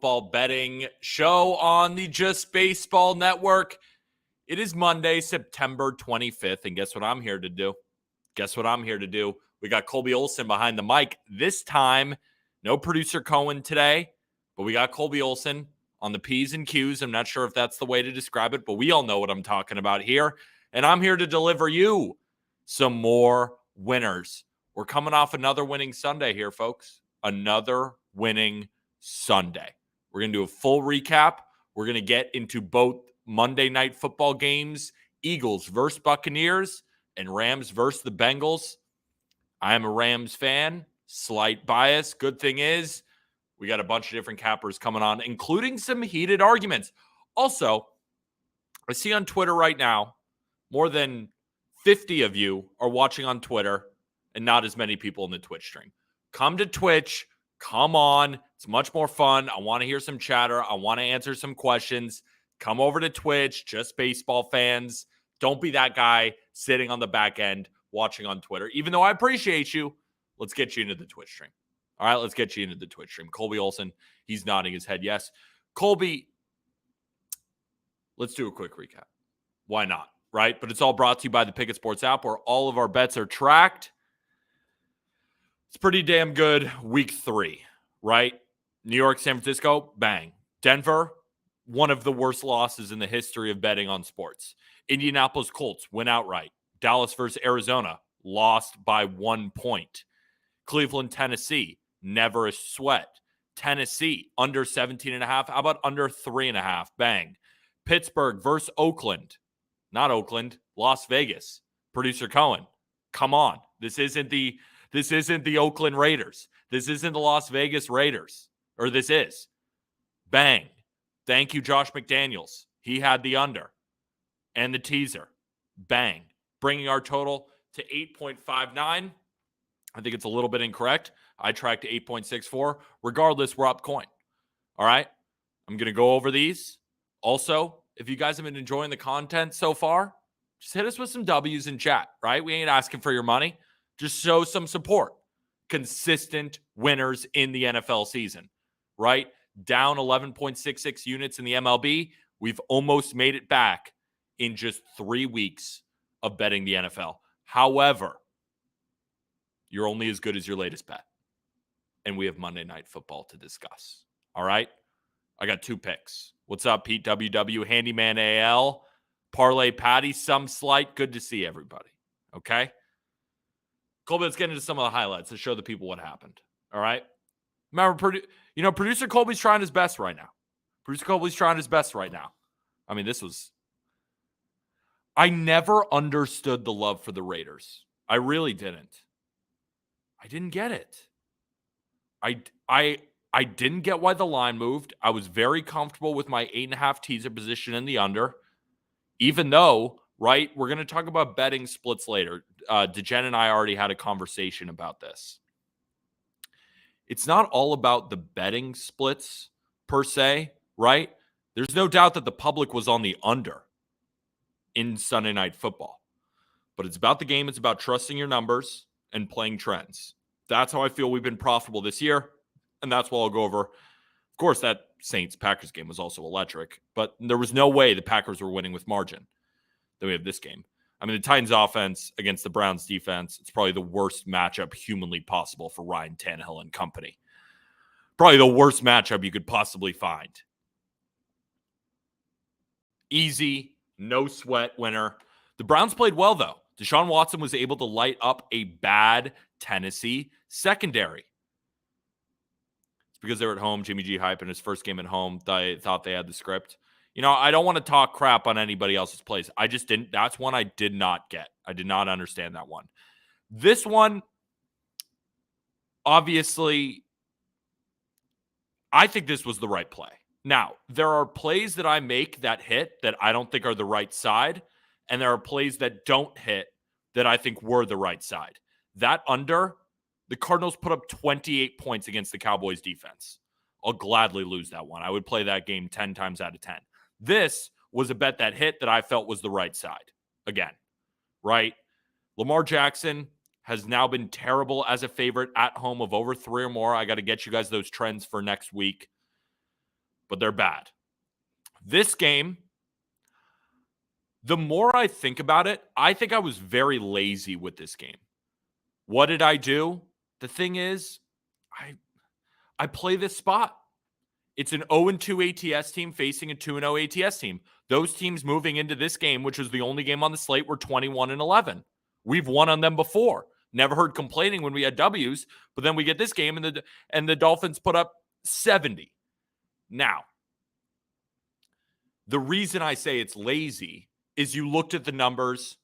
football betting show on the Just Baseball Network. It is Monday, September 25th, and guess what I'm here to do? We got Colby Olson behind the mic. This time, no producer Cohen today, but we got Colby Olson on the P's and Q's. I'm not sure if that's the way to describe it, but we all know what I'm talking about here. And I'm here to deliver you some more winners. We're coming off another winning Sunday here, folks. Another winning Sunday. We're going to do a full recap. We're going to get into both Monday night football games, Eagles versus Buccaneers and Rams versus the Bengals. I am a Rams fan, slight bias. Good thing is we got a bunch of different cappers coming on, including some heated arguments. Also, I see on Twitter right now, more than 50 of you are watching on Twitter and not as many people in the Twitch stream. Come to Twitch. Come on. It's much more fun. I want to hear some chatter. I want to answer some questions. Come over to Twitch, Just Baseball fans. Don't be that guy sitting on the back end watching on Twitter. Even though I appreciate you, let's get you into the Twitch stream. All right, let's get you into the Twitch stream. Colby Olson, he's nodding his head yes. Colby, let's do a quick recap. Why not, right? But it's all brought to you by the Pikkit Sports App, where all of our bets are tracked. It's pretty damn good week 3, right? New York, San Francisco, bang. Denver, one of the worst losses in the history of betting on sports. Indianapolis Colts win outright. Dallas versus Arizona, lost by 1 point. Cleveland, Tennessee, never a sweat. Tennessee, under 17.5. How about under 3.5? Bang. Pittsburgh versus Oakland. Not Oakland, Las Vegas. Producer Cohen, come on. This isn't the Oakland Raiders. This isn't the Las Vegas Raiders. Or this is. Bang. Thank you, Josh McDaniels. He had the under and the teaser. Bang. Bringing our total to 8.59. I think it's a little bit incorrect. I tracked to 8.64. Regardless, we're up coin. All right? I'm going to go over these. Also, if you guys have been enjoying the content so far, just hit us with some W's in chat, right? We ain't asking for your money. Just show some support. Consistent winners in the NFL season, right? Down 11.66 units in the MLB. We've almost made it back in just 3 weeks of betting the NFL. However, you're only as good as your latest bet. And we have Monday Night Football to discuss. All right? I got 2 picks. What's up, Pete WW, Handyman AL, Parlay Patty, some slight. Good to see everybody. Okay? Colby, let's get into some of the highlights to show the people what happened. All right? Remember, producer Colby's trying his best right now. I mean, I never understood the love for the Raiders. I really didn't. I didn't get it. I didn't get why the line moved. I was very comfortable with my 8.5 teaser position in the under, even though, right, we're going to talk about betting splits later. DeGen and I already had a conversation about this. It's not all about the betting splits per se, right? There's no doubt that the public was on the under in Sunday Night Football. But it's about the game. It's about trusting your numbers and playing trends. That's how I feel we've been profitable this year, and that's what I'll go over. Of course, that Saints-Packers game was also electric, but there was no way the Packers were winning with margin. Then we have this game. I mean, the Titans offense against the Browns defense, it's probably the worst matchup humanly possible for Ryan Tannehill and company. Probably the worst matchup you could possibly find. Easy, no sweat winner. The Browns played well, though. Deshaun Watson was able to light up a bad Tennessee secondary. It's because they were at home. Jimmy G hype in his first game at home. They thought they had the script. I don't want to talk crap on anybody else's plays. I just didn't. That's one I did not get. I did not understand that one. This one, obviously, I think this was the right play. Now, there are plays that I make that hit that I don't think are the right side, and there are plays that don't hit that I think were the right side. That under, the Cardinals put up 28 points against the Cowboys defense. I'll gladly lose that one. I would play that game 10 times out of 10. This was a bet that hit that I felt was the right side. Again, right? Lamar Jackson has now been terrible as a favorite at home of over 3 or more. I got to get you guys those trends for next week. but they're bad. This game, the more I think about it, I think I was very lazy with this game. What did I do? The thing is, I play this spot. It's an 0-2 ATS team facing a 2-0 ATS team. Those teams moving into this game, which was the only game on the slate, were 21-11. We've won on them before. Never heard complaining when we had W's, but then we get this game and the Dolphins put up 70. Now, the reason I say it's lazy is you looked at the numbers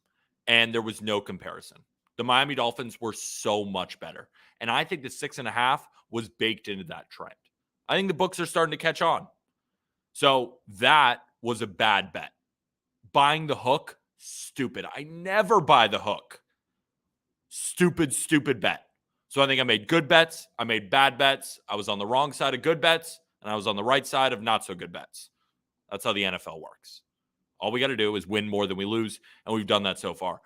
and there was no comparison. The Miami Dolphins were so much better. And I think the 6.5 was baked into that trend. I think the books are starting to catch on. So that was a bad bet. Buying the hook, stupid. I never buy the hook. Stupid bet. So I think I made good bets. I made bad bets. I was on the wrong side of good bets, and I was on the right side of not so good bets. That's how the NFL works. All we got to do is win more than we lose, and we've done that so far.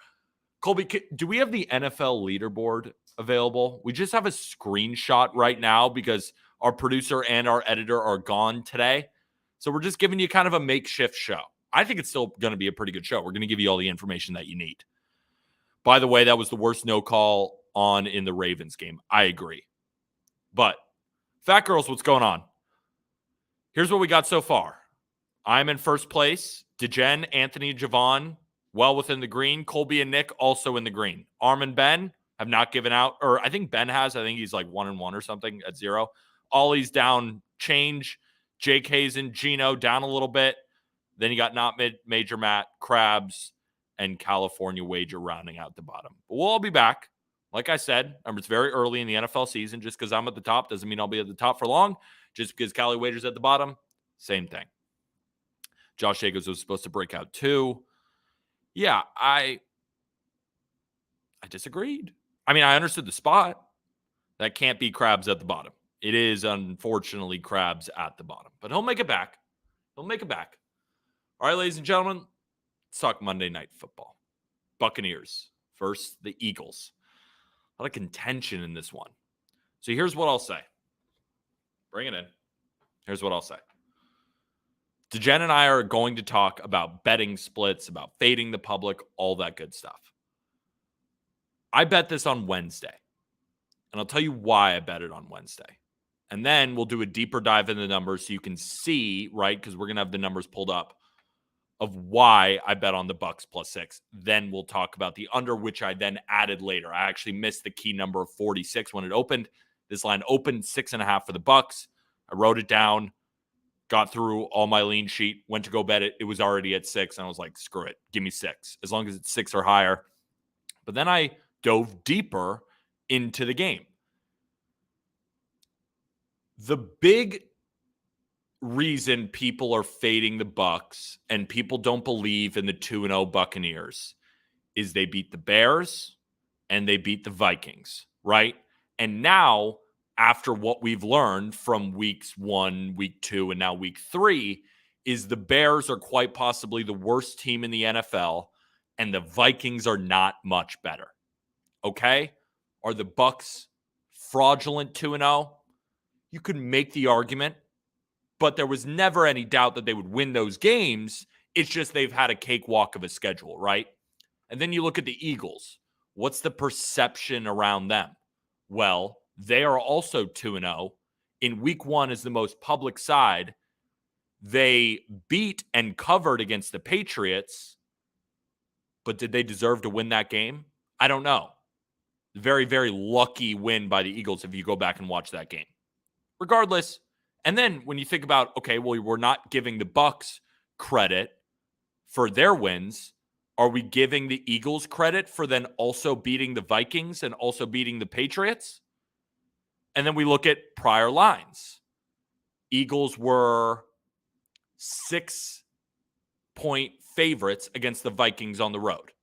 Colby, do we have the NFL leaderboard available? We just have a screenshot right now because our producer and our editor are gone today. So we're just giving you kind of a makeshift show. I think it's still going to be a pretty good show. We're going to give you all the information that you need. By the way, that was the worst no call on in the Ravens game. I agree. But, Fat Girls, what's going on? Here's what we got so far. I'm in first place. DeGen, Anthony, Javon, well within the green. Colby and Nick also in the green. Arm and Ben have not given out, or I think Ben has. I think he's like 1-1 or something at 0. Ollie's down change. Jake Hazen, Gino down a little bit. Then you got Not Major Matt, Krabs, and California Wager rounding out the bottom. But we'll all be back. Like I said, it's very early in the NFL season. Just because I'm at the top doesn't mean I'll be at the top for long. Just because Cali Wager's at the bottom, same thing. Josh Jacobs was supposed to break out too. Yeah, I disagreed. I mean, I understood the spot. That can't be Krabs at the bottom. It is, unfortunately, Krabs at the bottom. But he'll make it back. He'll make it back. All right, ladies and gentlemen, let's talk Monday Night Football. Buccaneers versus the Eagles. A lot of contention in this one. So here's what I'll say. Bring it in. Here's what I'll say. DeGen and I are going to talk about betting splits, about fading the public, all that good stuff. I bet this on Wednesday. And I'll tell you why I bet it on Wednesday. And then we'll do a deeper dive in the numbers so you can see, right, because we're going to have the numbers pulled up, of why I bet on the Bucs +6. Then we'll talk about the under, which I then added later. I actually missed the key number of 46 when it opened. This line opened 6.5 for the Bucs. I wrote it down, got through all my lean sheet, went to go bet it. It was already at 6, and I was like, screw it. Give me 6, as long as it's 6 or higher. But then I dove deeper into the game. The big reason people are fading the Bucs and people don't believe in the 2-0 Buccaneers is they beat the Bears and they beat the Vikings, right? And now, after what we've learned from weeks 1, week 2, and now week 3, is the Bears are quite possibly the worst team in the NFL and the Vikings are not much better. Okay? Are the Bucs fraudulent 2-0? You could make the argument, but there was never any doubt that they would win those games. It's just they've had a cakewalk of a schedule, right? And then you look at the Eagles. What's the perception around them? Well, they are also 2-0. In week 1 is the most public side. They beat and covered against the Patriots, but did they deserve to win that game? I don't know. Very, very lucky win by the Eagles if you go back and watch that game. Regardless, and then when you think about, okay, well, we're not giving the Bucs credit for their wins. Are we giving the Eagles credit for then also beating the Vikings and also beating the Patriots? And then we look at prior lines. Eagles were 6-point favorites against the Vikings on the road.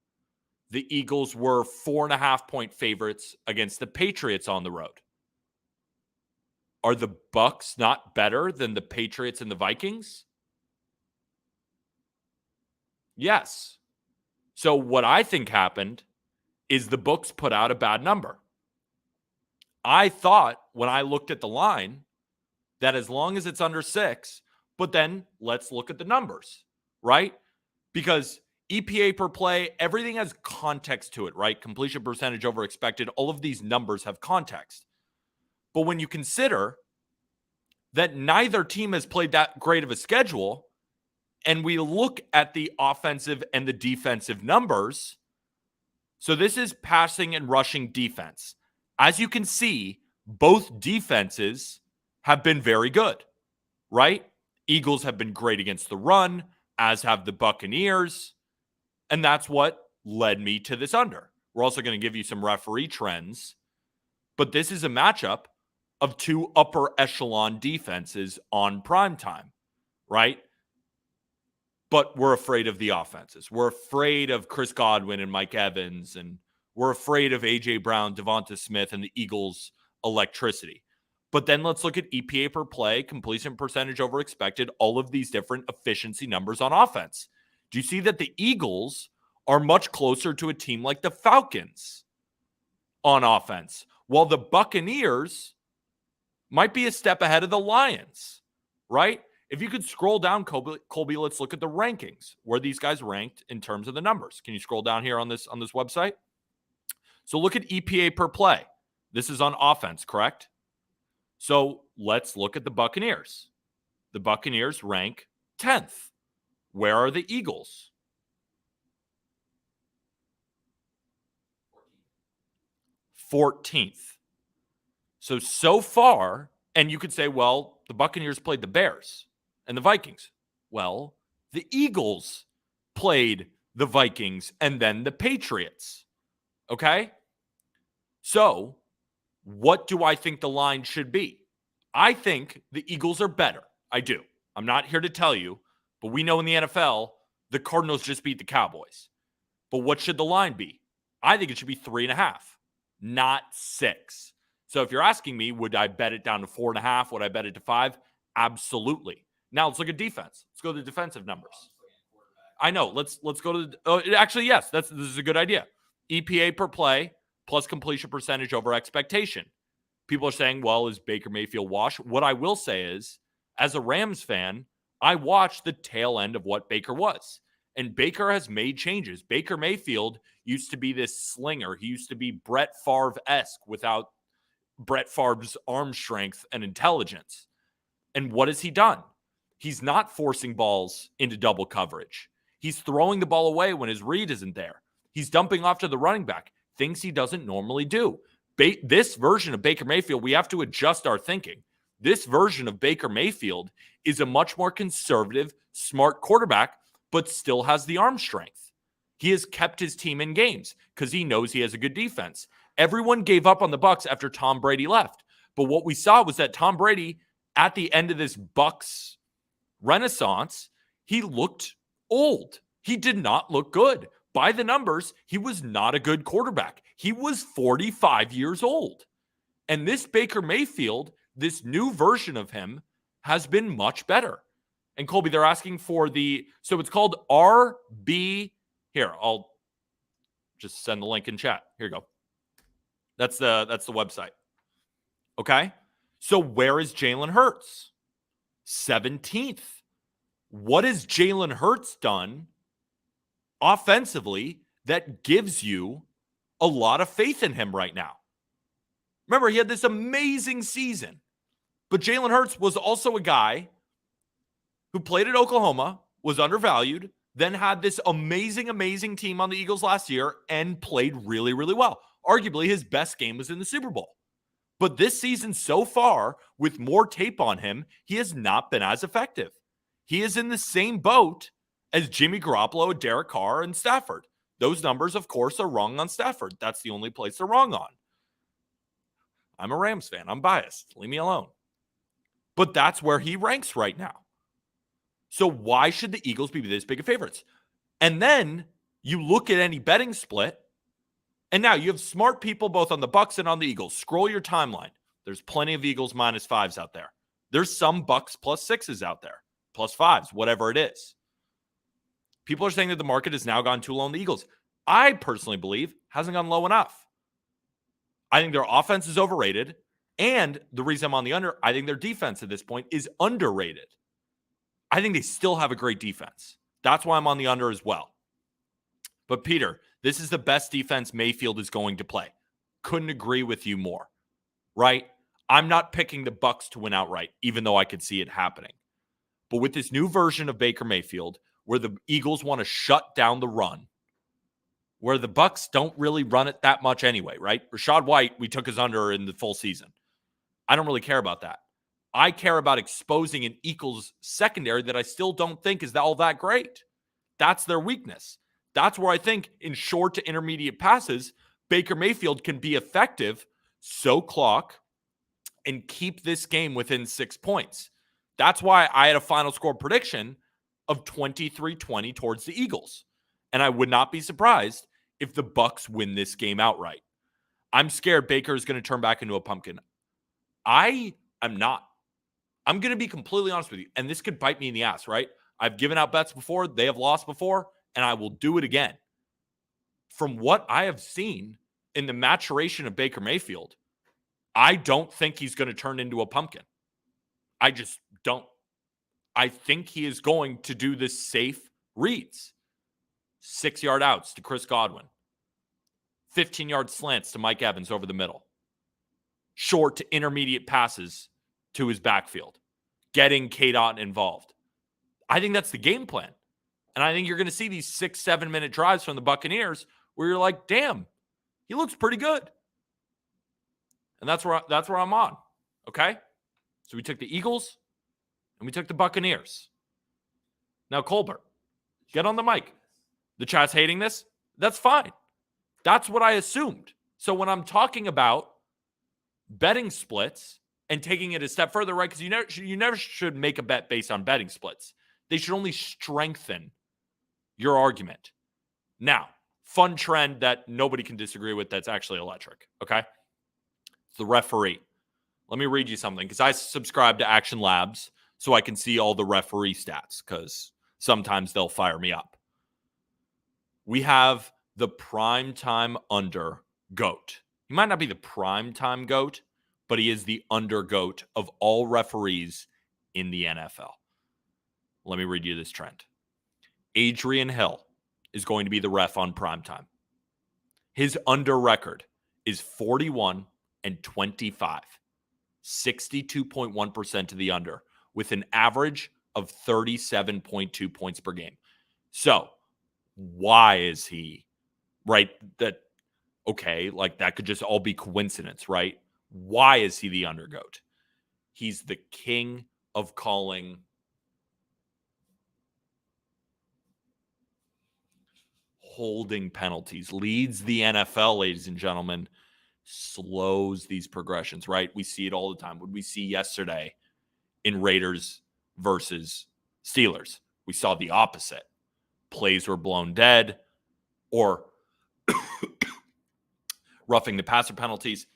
The Eagles were 4.5-point favorites against the Patriots on the road. Are the Bucs not better than the Patriots and the Vikings? Yes. So what I think happened is the books put out a bad number. I thought when I looked at the line that as long as it's under 6, But then let's look at the numbers, right? Because EPA per play, everything has context to it, right? Completion percentage over expected, all of these numbers have context. But when you consider that neither team has played that great of a schedule, and we look at the offensive and the defensive numbers, so this is passing and rushing defense. As you can see, both defenses have been very good, right? Eagles have been great against the run, as have the Buccaneers. And that's what led me to this under. We're also going to give you some referee trends. But this is a matchup of two upper echelon defenses on primetime, right? But we're afraid of the offenses. We're afraid of Chris Godwin and Mike Evans, and we're afraid of A.J. Brown, Devonta Smith, and the Eagles' electricity. But then let's look at EPA per play, completion percentage over expected, all of these different efficiency numbers on offense. Do you see that the Eagles are much closer to a team like the Falcons on offense, while the Buccaneers might be a step ahead of the Lions, right? If you could scroll down, Colby, let's look at the rankings, where these guys ranked in terms of the numbers. Can you scroll down here on this website? So look at EPA per play. This is on offense, correct? So let's look at the Buccaneers. The Buccaneers rank 10th. Where are the Eagles? 14th. So far, and you could say, well, the Buccaneers played the Bears and the Vikings. Well, the Eagles played the Vikings and then the Patriots. Okay? So, what do I think the line should be? I think the Eagles are better. I do. I'm not here to tell you, but we know in the NFL, the Cardinals just beat the Cowboys. But what should the line be? I think it should be 3.5, not 6. So if you're asking me, would I bet it down to 4.5? Would I bet it to 5? Absolutely. Now let's look at defense. Let's go to the defensive numbers. I know. Let's go to actually, yes, this is a good idea. EPA per play plus completion percentage over expectation. People are saying, well, is Baker Mayfield washed? What I will say is, as a Rams fan, I watched the tail end of what Baker was. And Baker has made changes. Baker Mayfield used to be this slinger. He used to be Brett Favre-esque without Brett Favre's arm strength and intelligence. And what has he done? He's not forcing balls into double coverage. He's throwing the ball away when his read isn't there. He's dumping off to the running back, things he doesn't normally do. This version of Baker Mayfield, we have to adjust our thinking. This version of Baker Mayfield is a much more conservative, smart quarterback, but still has the arm strength. He has kept his team in games because he knows he has a good defense. Everyone gave up on the Bucs after Tom Brady left. But what we saw was that Tom Brady, at the end of this Bucs renaissance, he looked old. He did not look good. By the numbers, he was not a good quarterback. He was 45 years old. And this Baker Mayfield, this new version of him, has been much better. And Colby, they're asking for so it's called RB. Here, I'll just send the link in chat. Here you go. That's the website. Okay? So where is Jalen Hurts? 17th. What has Jalen Hurts done offensively that gives you a lot of faith in him right now? Remember, he had this amazing season. But Jalen Hurts was also a guy who played at Oklahoma, was undervalued, then had this amazing team on the Eagles last year and played really, really well. Arguably, his best game was in the Super Bowl. But this season so far, with more tape on him, he has not been as effective. He is in the same boat as Jimmy Garoppolo, Derek Carr, and Stafford. Those numbers, of course, are wrong on Stafford. That's the only place they're wrong on. I'm a Rams fan. I'm biased. Leave me alone. But that's where he ranks right now. So why should the Eagles be this big of favorites? And then you look at any betting split, and now you have smart people both on the Bucs and on the Eagles. Scroll your timeline. There's plenty of Eagles -5s out there. There's some Bucs +6s out there, +5s, whatever it is. People are saying that the market has now gone too low on the Eagles. I personally believe hasn't gone low enough. I think their offense is overrated. And the reason I'm on the under, I think their defense at this point is underrated. I think they still have a great defense. That's why I'm on the under as well. But Peter, this is the best defense Mayfield is going to play. Couldn't agree with you more, right? I'm not picking the Bucs to win outright, even though I could see it happening. But with this new version of Baker Mayfield, where the Eagles want to shut down the run, where the Bucs don't really run it that much anyway, right? Rachaad White, we took his under in the full season. I don't really care about that. I care about exposing an Eagles secondary that I still don't think is all that great. That's their weakness. That's where I think in short to intermediate passes, Baker Mayfield can be effective, sow clock, and keep this game within 6 points. That's why I had a final score prediction of 23-20 towards the Eagles. And I would not be surprised if the Bucs win this game outright. I'm scared Baker is going to turn back into a pumpkin. I am not. I'm going to be completely honest with you. And this could bite me in the ass, right? I've given out bets before. They have lost before. And I will do it again. From what I have seen in the maturation of Baker Mayfield, I don't think he's going to turn into a pumpkin. I just don't. I think he is going to do the safe reads. 6-yard outs to Chris Godwin. 15-yard slants to Mike Evans over the middle. Short to intermediate passes to his backfield. Getting K-Dot involved. I think that's the game plan. And I think you're going to see these 6-7 minute drives from the Buccaneers where you're like, damn, he looks pretty good. And that's where I'm on. Okay? So we took the Eagles and we took the Buccaneers. Now, Colbert, get on the mic. The chat's hating this. That's fine. That's what I assumed. So when I'm talking about betting splits and taking it a step further, right? Because you never should make a bet based on betting splits. They should only strengthen your argument. Now, fun trend that nobody can disagree with that's actually electric, okay? It's the referee. Let me read you something because I subscribe to Action Labs so I can see all the referee stats because sometimes they'll fire me up. We have the primetime under GOAT. He might not be the primetime GOAT, but he is the under GOAT of all referees in the NFL. Let me read you this trend. Adrian Hill is going to be the ref on primetime. His under record is 41-25. 62.1% to the under with an average of 37.2 points per game. So why is he right? Okay, like that could just all be coincidence, right? Why is he the under GOAT? He's the king of calling holding penalties, leads the NFL, ladies and gentlemen, slows these progressions, right? We see it all the time. What we see yesterday in Raiders versus Steelers, we saw the opposite. Plays were blown dead or roughing the passer penalties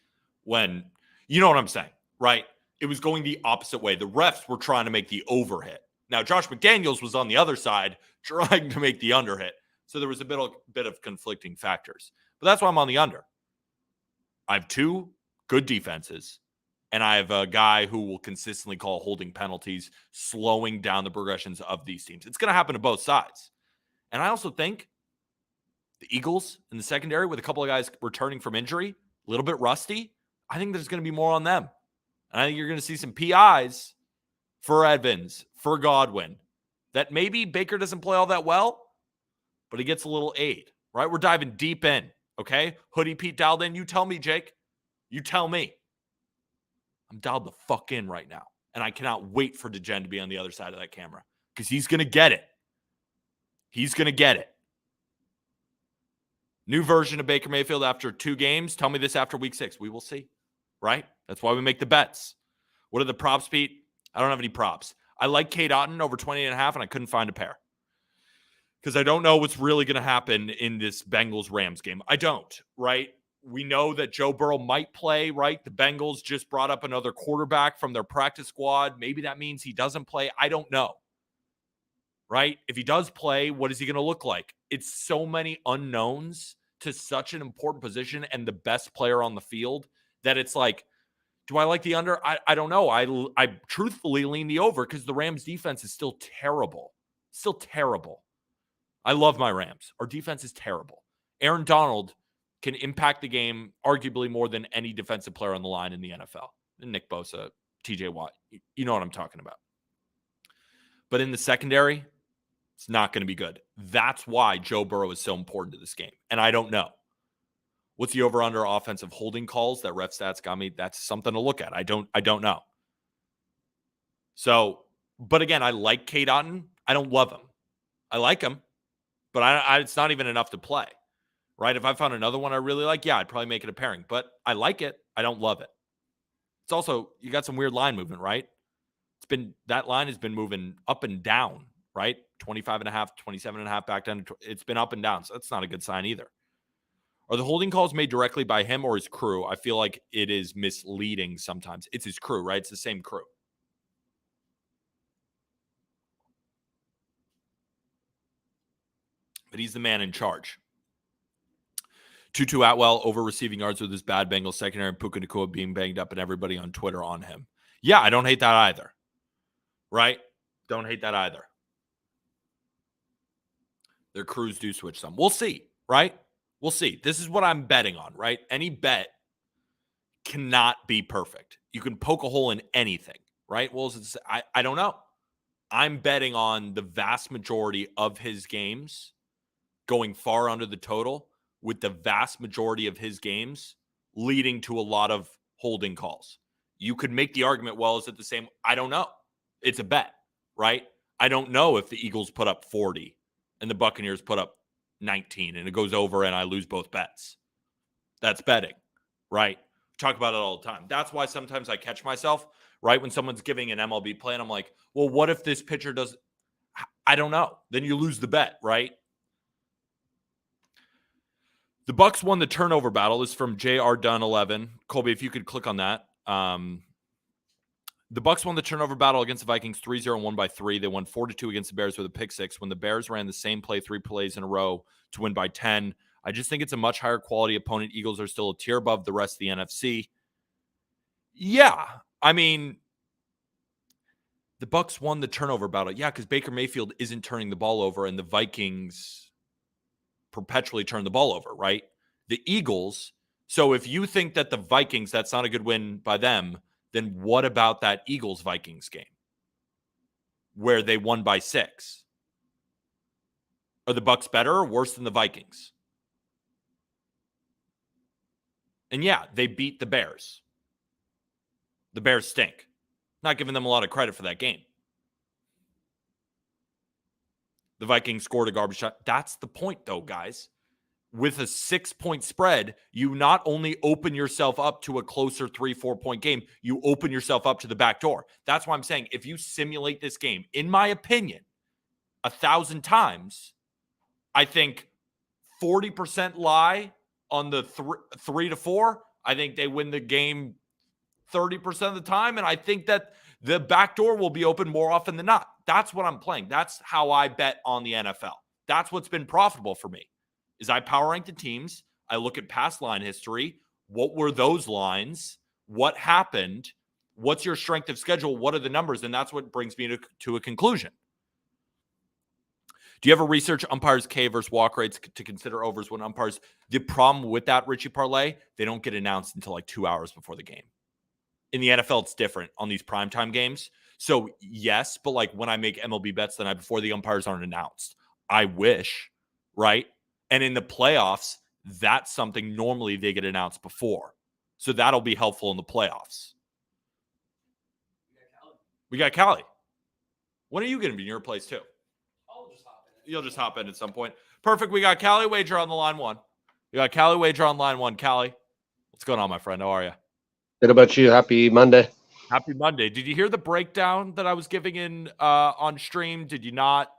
when, you know what I'm saying, right? It was going the opposite way. The refs were trying to make the overhit. Now, Josh McDaniels was on the other side trying to make the underhit. So there was a bit of conflicting factors. But that's why I'm on the under. I have two good defenses, and I have a guy who will consistently call holding penalties, slowing down the progressions of these teams. It's going to happen to both sides. And I also think the Eagles in the secondary with a couple of guys returning from injury, a little bit rusty, I think there's going to be more on them. And I think you're going to see some PIs for Evans, for Godwin, that maybe Baker doesn't play all that well, but he gets a little aid, right? We're diving deep in, okay? Hoodie Pete dialed in. You tell me, Jake. You tell me. I'm dialed the fuck in right now. And I cannot wait for DeGen to be on the other side of that camera because he's going to get it. He's going to get it. New version of Baker Mayfield after 2 games. Tell me this after week 6. We will see, right? That's why we make the bets. What are the props, Pete? I don't have any props. I like Kate Otten over 20.5, and I couldn't find a pair. Because I don't know what's really going to happen in this Bengals-Rams game. I don't, right? We know that Joe Burrow might play, right? The Bengals just brought up another quarterback from their practice squad. Maybe that means he doesn't play. I don't know, right? If he does play, what is he going to look like? It's so many unknowns to such an important position and the best player on the field that it's like, Do I like the under? I don't know. I truthfully lean the over because the Rams defense is still terrible. Still terrible. I love my Rams. Our defense is terrible. Aaron Donald can impact the game arguably more than any defensive player on the line in the NFL. Nick Bosa, TJ Watt. You know what I'm talking about. But in the secondary, it's not going to be good. That's why Joe Burrow is so important to this game. And I don't know. What's the over-under offensive holding calls that Ref Stats got me? That's something to look at. I don't know. So, but again, I like Cade Otton. I don't love him. I like him, but it's not even enough to play, right? If I found another one I really like, yeah, I'd probably make it a pairing. But I like it. I don't love it. It's also, you got some weird line movement, right? That line has been moving up and down, right? 25.5, 27.5 back down. It's been up and down. So that's not a good sign either. Are the holding calls made directly by him or his crew? I feel like it is misleading sometimes. It's his crew, right? It's the same crew. But he's the man in charge. Tutu Atwell over receiving yards with his bad Bengals secondary and Puka Nacua being banged up and everybody on Twitter on him. Yeah, I don't hate that either. Right? Don't hate that either. Their crews do switch some. We'll see, right? We'll see. This is what I'm betting on, right? Any bet cannot be perfect. You can poke a hole in anything, right? Well, I don't know. I'm betting on the vast majority of his games going far under the total, with the vast majority of his games leading to a lot of holding calls. You could make the argument, well, is it the same? I don't know. It's a bet, right? I don't know if the Eagles put up 40 and the Buccaneers put up 19 and it goes over and I lose both bets. That's betting, right? We talk about it all the time. That's why sometimes I catch myself, right? When someone's giving an MLB play and I'm like, well, what if this pitcher does? I don't know. Then you lose the bet, right? The Bucs won the turnover battle. This is from JR Dunn 11. Colby, if you could click on that. The Bucs won the turnover battle against the Vikings 3-0 and won by 3. They won 4-2 against the Bears with a pick six when the Bears ran the same play 3 plays in a row to win by 10. I just think it's a much higher quality opponent. Eagles are still a tier above the rest of the NFC. Yeah, I mean, the Bucs won the turnover battle. Yeah, because Baker Mayfield isn't turning the ball over and the Vikings perpetually turn the ball over, right? The Eagles. So if you think that the Vikings, that's not a good win by them, then what about that Eagles-Vikings game where they won by 6? Are the Bucs better or worse than the Vikings? And yeah, they beat the Bears. The Bears stink. Not giving them a lot of credit for that game. The Vikings scored a garbage shot. That's the point, though, guys. With a 6-point spread, you not only open yourself up to a closer 3-4 point game, you open yourself up to the back door. That's why I'm saying if you simulate this game, in my opinion, 1,000 times, I think 40% lie on the 3 to 4. I think they win the game 30% of the time. And I think that the back door will be open more often than not. That's what I'm playing. That's how I bet on the NFL. That's what's been profitable for me. Is I power rank the teams. I look at past line history. What were those lines? What happened? What's your strength of schedule? What are the numbers? And that's what brings me to a conclusion. Do you ever research umpires K versus walk rates to consider overs when umpires? The problem with that, Richie Parlay, they don't get announced until like 2 hours before the game. In the NFL, it's different on these primetime games. So yes, but like when I make MLB bets the night before, the umpires aren't announced. I wish, right? And in the playoffs, that's something normally they get announced before. So that'll be helpful in the playoffs. We got Callie. When are you going to be in your place too? I'll just hop in. You'll just hop in at some point. Perfect. We got Callie Wager on the line 1. We got Callie Wager on line 1. Callie, what's going on, my friend? How are you? Good about you. Happy Monday. Happy Monday. Did you hear the breakdown that I was giving in on stream? Did you not?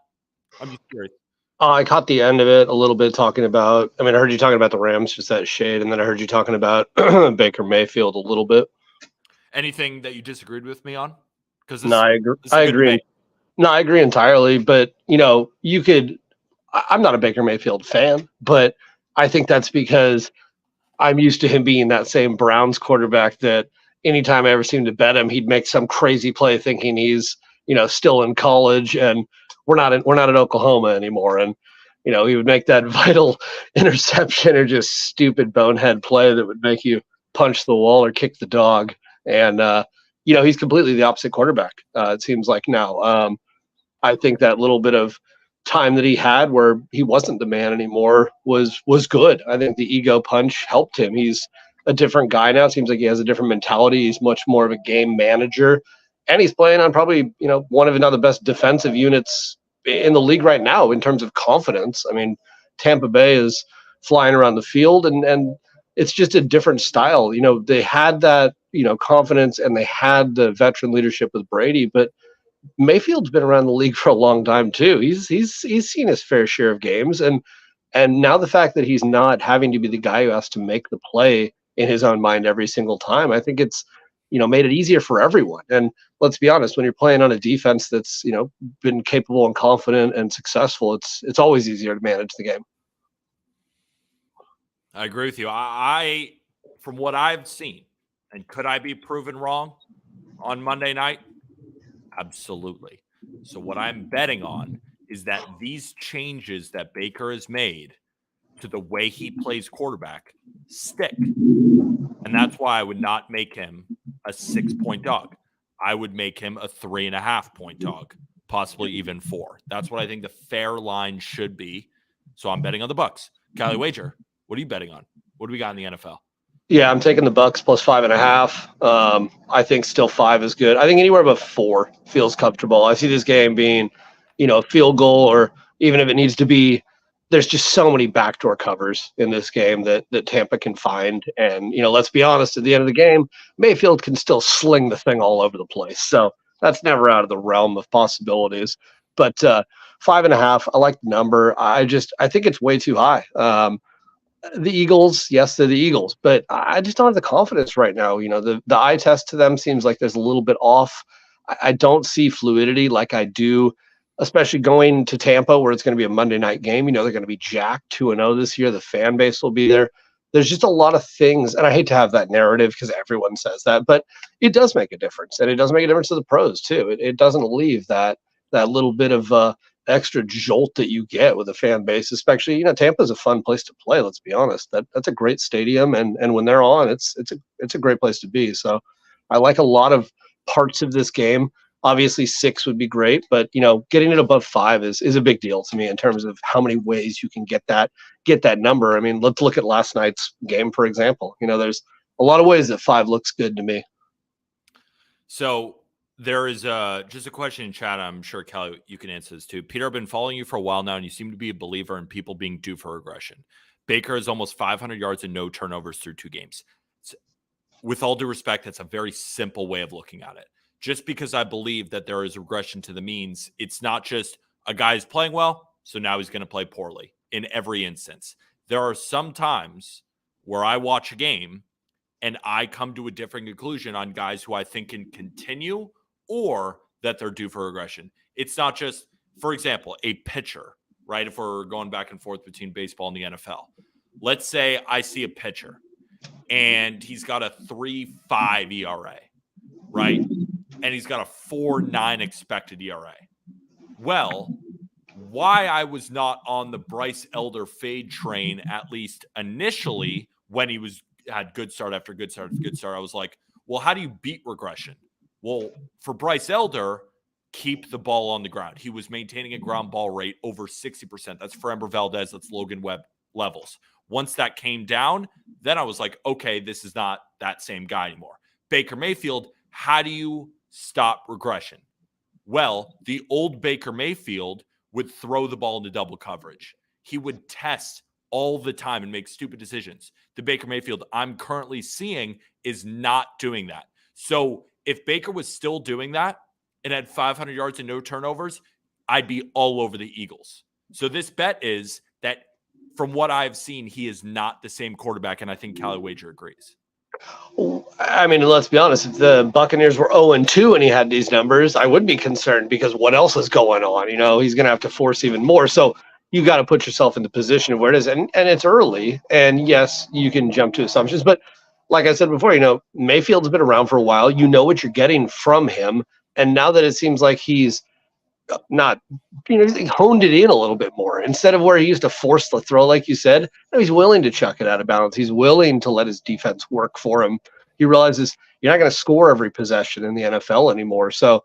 I'm just curious. I caught the end of it a little bit talking about, I heard you talking about the Rams, just that shade, and then I heard you talking about Baker Mayfield a little bit. Anything that you disagreed with me on? Because no, I agree. No, I agree entirely. But, you could, I'm not a Baker Mayfield fan, but I think that's because I'm used to him being that same Browns quarterback that anytime I ever seemed to bet him, he'd make some crazy play thinking he's, still in college and we're not at Oklahoma anymore. And, he would make that vital interception or just stupid bonehead play that would make you punch the wall or kick the dog. And, he's completely the opposite quarterback. It seems like now. I think that little bit of time that he had where he wasn't the man anymore was good. I think the ego punch helped him. He's a different guy now. It seems like he has a different mentality. He's much more of a game manager, and he's playing on probably, one of the best defensive units in the league right now in terms of confidence. I mean, Tampa Bay is flying around the field, and it's just a different style. They had that, confidence, and they had the veteran leadership with Brady, but Mayfield's been around the league for a long time too. He's seen his fair share of games, and now the fact that he's not having to be the guy who has to make the play in his own mind every single time, I think it's made it easier for everyone. And let's be honest, when you're playing on a defense that's been capable and confident and successful, it's always easier to manage the game. I agree with you. I from what I've seen, and could I be proven wrong on Monday night? Absolutely. So what I'm betting on is that these changes that Baker has made to the way he plays quarterback stick. And that's why I would not make him a 6-point dog. I would make him a 3.5-point dog, possibly even 4. That's what I think the fair line should be. So I'm betting on the Bucs. Cali Wager, what are you betting on? What do we got in the NFL? Yeah, I'm taking the Bucs plus 5.5. I think still 5 is good. I think anywhere above 4 feels comfortable. I see this game being, a field goal, or even if it needs to be, there's just so many backdoor covers in this game that Tampa can find. And, let's be honest, at the end of the game, Mayfield can still sling the thing all over the place. So that's never out of the realm of possibilities. But 5.5, I like the number. I think it's way too high. The Eagles, yes, they're the Eagles, but I just don't have the confidence right now. The eye test to them seems like there's a little bit off. I don't see fluidity like I do, especially going to Tampa where it's going to be a Monday night game. They're going to be jacked 2-0 this year. The fan base will be there. There's just a lot of things, and I hate to have that narrative because everyone says that, but it does make a difference, and it does make a difference to the pros too. It doesn't leave that little bit of extra jolt that you get with a fan base, especially, Tampa's a fun place to play. Let's be honest. That's a great stadium. And when they're on, it's a great place to be. So I like a lot of parts of this game. Obviously 6 would be great, but getting it above 5 is a big deal to me in terms of how many ways you can get that number. I mean, let's look at last night's game, for example. There's a lot of ways that 5 looks good to me. So there is just a question in chat. I'm sure, Kelly, you can answer this too. Peter, I've been following you for a while now, and you seem to be a believer in people being due for regression. Baker has almost 500 yards and no turnovers through 2 games. With all due respect, that's a very simple way of looking at it. Just because I believe that there is regression to the means, it's not just a guy is playing well, so now he's going to play poorly in every instance. There are some times where I watch a game and I come to a different conclusion on guys who I think can continue or that they're due for regression. It's not just, for example, a pitcher, right? If we're going back and forth between baseball and the NFL, let's say I see a pitcher and he's got a 3.5 ERA, right? And he's got a 4.9 expected ERA. Well, why I was not on the Bryce Elder fade train, at least initially, when he had good start after good start after good start, I was like, well, how do you beat regression? Well, for Bryce Elder, keep the ball on the ground. He was maintaining a ground ball rate over 60%. That's Framber Valdez. That's Logan Webb levels. Once that came down, then I was like, okay, this is not that same guy anymore. Baker Mayfield, how do you stop regression? Well, the old Baker Mayfield would throw the ball into double coverage. He would test all the time and make stupid decisions. The Baker Mayfield I'm currently seeing is not doing that. So if Baker was still doing that and had 500 yards and no turnovers, I'd be all over the Eagles. So this bet is that from what I've seen, he is not the same quarterback, and I think Cali Wager agrees. I mean, let's be honest. If the Buccaneers were 0-2 and he had these numbers, I would be concerned because what else is going on? He's going to have to force even more. So you got to put yourself in the position of where it is. And it's early. And yes, you can jump to assumptions. But like I said before, Mayfield's been around for a while. You know what you're getting from him. And now that it seems like he's not, he's honed it in a little bit more instead of where he used to force the throw, like you said. No, he's willing to chuck it out of bounds. He's willing to let his defense work for him. He realizes you're not going to score every possession in the NFL anymore. So,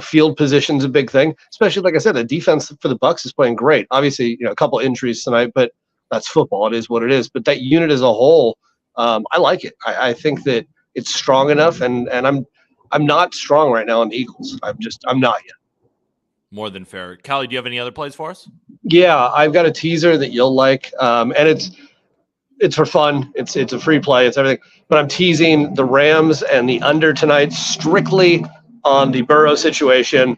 field position's a big thing, especially like I said, the defense for the Bucs is playing great. Obviously, a couple injuries tonight, but that's football. It is what it is. But that unit as a whole, I like it. I think that it's strong enough, and I'm not strong right now on the Eagles. I'm not yet. More than fair. Callie, do you have any other plays for us? Yeah, I've got a teaser that you'll like, and it's for fun. It's a free play. It's everything. But I'm teasing the Rams and the under tonight strictly on the Burrow situation.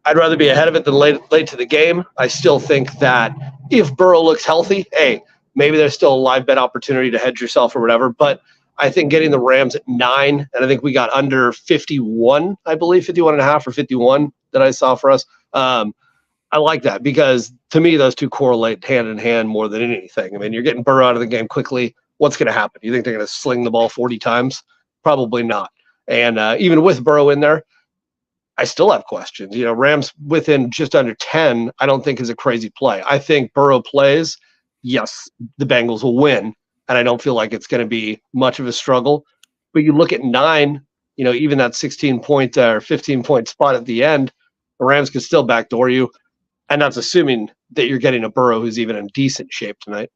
I'd rather be ahead of it than late to the game. I still think that if Burrow looks healthy, hey, maybe there's still a live bet opportunity to hedge yourself or whatever. But I think getting the Rams at 9, and I think we got under 51, I believe, 51.5 or 51 that I saw for us. I like that because to me, those two correlate hand in hand more than anything. I mean, you're getting Burrow out of the game quickly. What's going to happen? You think they're going to sling the ball 40 times? Probably not. And even with Burrow in there, I still have questions. Rams within just under 10, I don't think is a crazy play. I think Burrow plays. Yes, the Bengals will win. And I don't feel like it's going to be much of a struggle. But you look at 9, even that 16-point or 15-point spot at the end, the Rams could still backdoor you. And that's assuming that you're getting a Burrow who's even in decent shape tonight.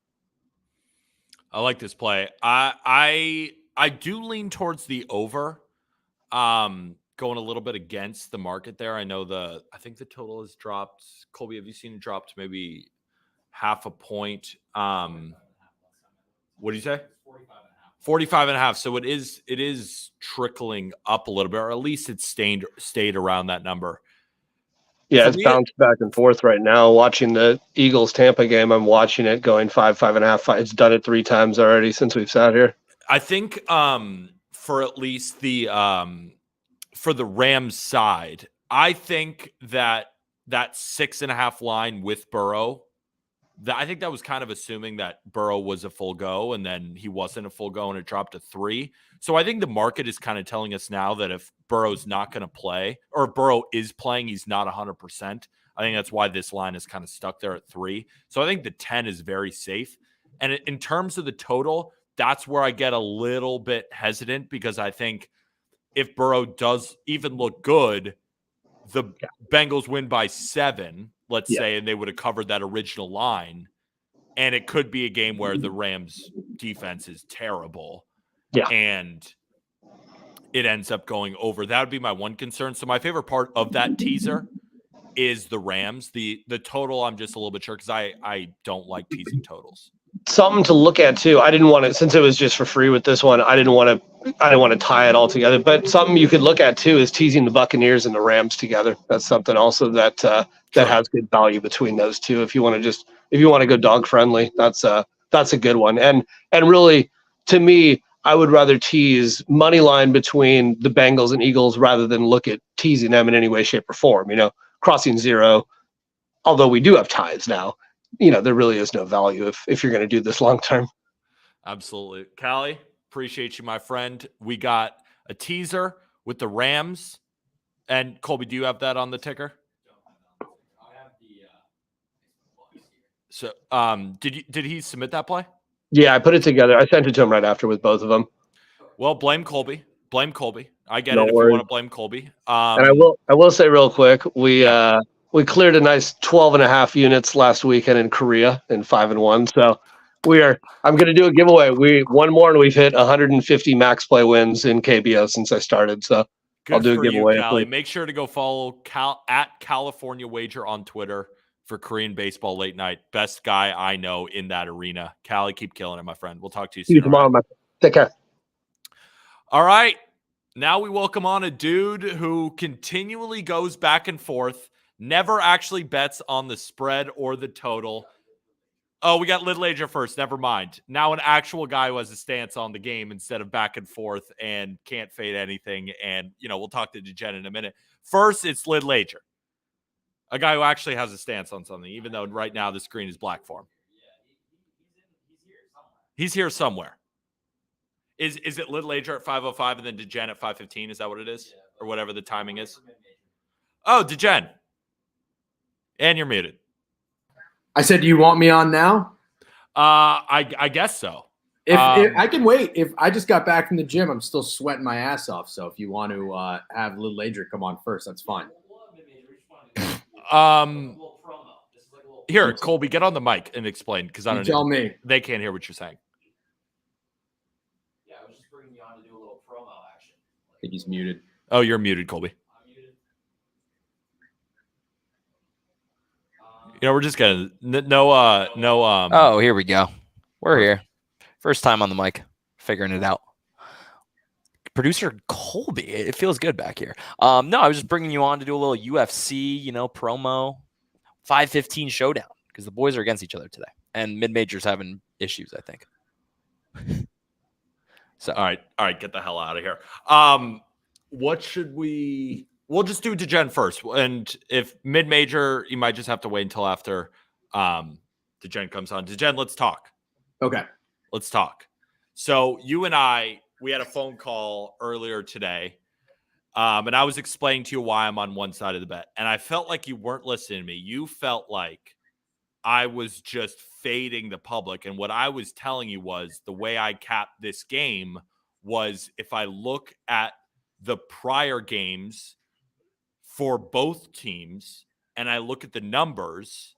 I like this play. I do lean towards the over. Going a little bit against the market there. I think the total has dropped. Colby, have you seen it dropped maybe half a point? What do you say? 45.5. So it is trickling up a little bit, or at least it's stayed around that number. Yeah, it's bounced back and forth right now. Watching the Eagles-Tampa game, I'm watching it going 5.5. It's done it 3 times already since we've sat here. I think for at least for the Rams side, I think that 6.5 line with Burrow, I think that was kind of assuming that Burrow was a full go, and then he wasn't a full go, and it dropped to 3. So I think the market is kind of telling us now that if Burrow's not going to play, or if Burrow is playing, he's not 100%. I think that's why this line is kind of stuck there at 3. So I think the 10 is very safe. And in terms of the total, that's where I get a little bit hesitant, because I think if Burrow does even look good, the Bengals win by 7, let's say, and they would have covered that original line. And it could be a game where the Rams defense is terrible. Yeah. And it ends up going over. That would be my one concern. So my favorite part of that teaser is the Rams. The total, I'm just a little bit sure, because I don't like teasing totals. Something to look at too. I didn't want to, since it was just for free with this one, I didn't want to tie it all together. But something you could look at too is teasing the Buccaneers and the Rams together. That's something also that has good value between those two. If you want to go dog friendly, that's a good one. And really, to me, I would rather tease money line between the Bengals and Eagles rather than look at teasing them in any way, shape, or form. Crossing 0, although we do have ties now. There really is no value if you're going to do this long term. Absolutely. Callie, appreciate you, my friend. We got a teaser with the Rams. And Colby, do you have that on the ticker? I have the So did he submit that play? Yeah, I put it together. I sent it to him right after with both of them. Well, blame Colby. I get No it if worries. you want to blame Colby. And I will say real quick, we cleared a nice 12.5 units last weekend in Korea in 5-1. So I'm going to do a giveaway. One more and we've hit 150 max play wins in KBO since I started. So Good I'll do a giveaway. You, Callie. Make sure to go follow at California Wager on Twitter for Korean baseball late night. Best guy I know in that arena. Callie, keep killing it, my friend. We'll talk to you soon. See you tomorrow, my friend. Take care. All right. Now we welcome on a dude who continually goes back and forth, never actually bets on the spread or the total. Oh, we got Lidlager first. Never mind. Now an actual guy who has a stance on the game instead of back and forth and can't fade anything. And, we'll talk to DeGen in a minute. First, it's Lidlager, a guy who actually has a stance on something, even though right now the screen is black for him. Yeah, he's here somewhere. He's here somewhere. Is it Little Ager at 5:05 and then DeGen at 5:15? Is that what it is? Yeah, Or whatever the timing is? for mid-major. Oh, DeGen. And you're muted. I said, do you want me on now? I guess so. If I can wait. If I just got back from the gym, I'm still sweating my ass off. So if you want to have Little Adrian come on first, that's fine. We'll have mid-major. We just want to do a Um, little promo. This is like a little Here, Colby, get on the mic and explain because I You don't tell know. me. They can't hear what you're saying. Yeah, I was just bringing you on to do a little promo action. I think he's muted. Oh, you're muted, Colby. I'm muted. You know, we're just gonna no. Oh, here we go. We're here. First time on the mic, figuring it out. Producer Colby, it feels good back here. No, I was just bringing you on to do a little UFC, promo, 5:15 showdown because the boys are against each other today, and mid-majors having issues, I think. So, All right, get the hell out of here. What should we? We'll just do DeGen first, and if mid-major, you might just have to wait until after DeGen comes on. DeGen, let's talk. Okay. Let's talk. So you and I, we had a phone call earlier today, and I was explaining to you why I'm on one side of the bet, and I felt like you weren't listening to me. You felt like I was just fading the public, and what I was telling you was the way I capped this game was if I look at the prior games for both teams, and I look at the numbers,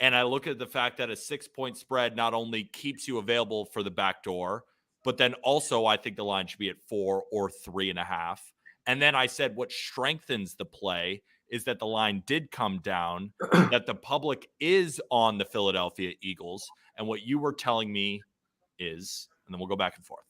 and I look at the fact that a 6-point spread not only keeps you available for the back door, but then also I think the line should be at 4 or 3.5. And then I said what strengthens the play is that the line did come down, that the public is on the Philadelphia Eagles. And what you were telling me is, and then we'll go back and forth.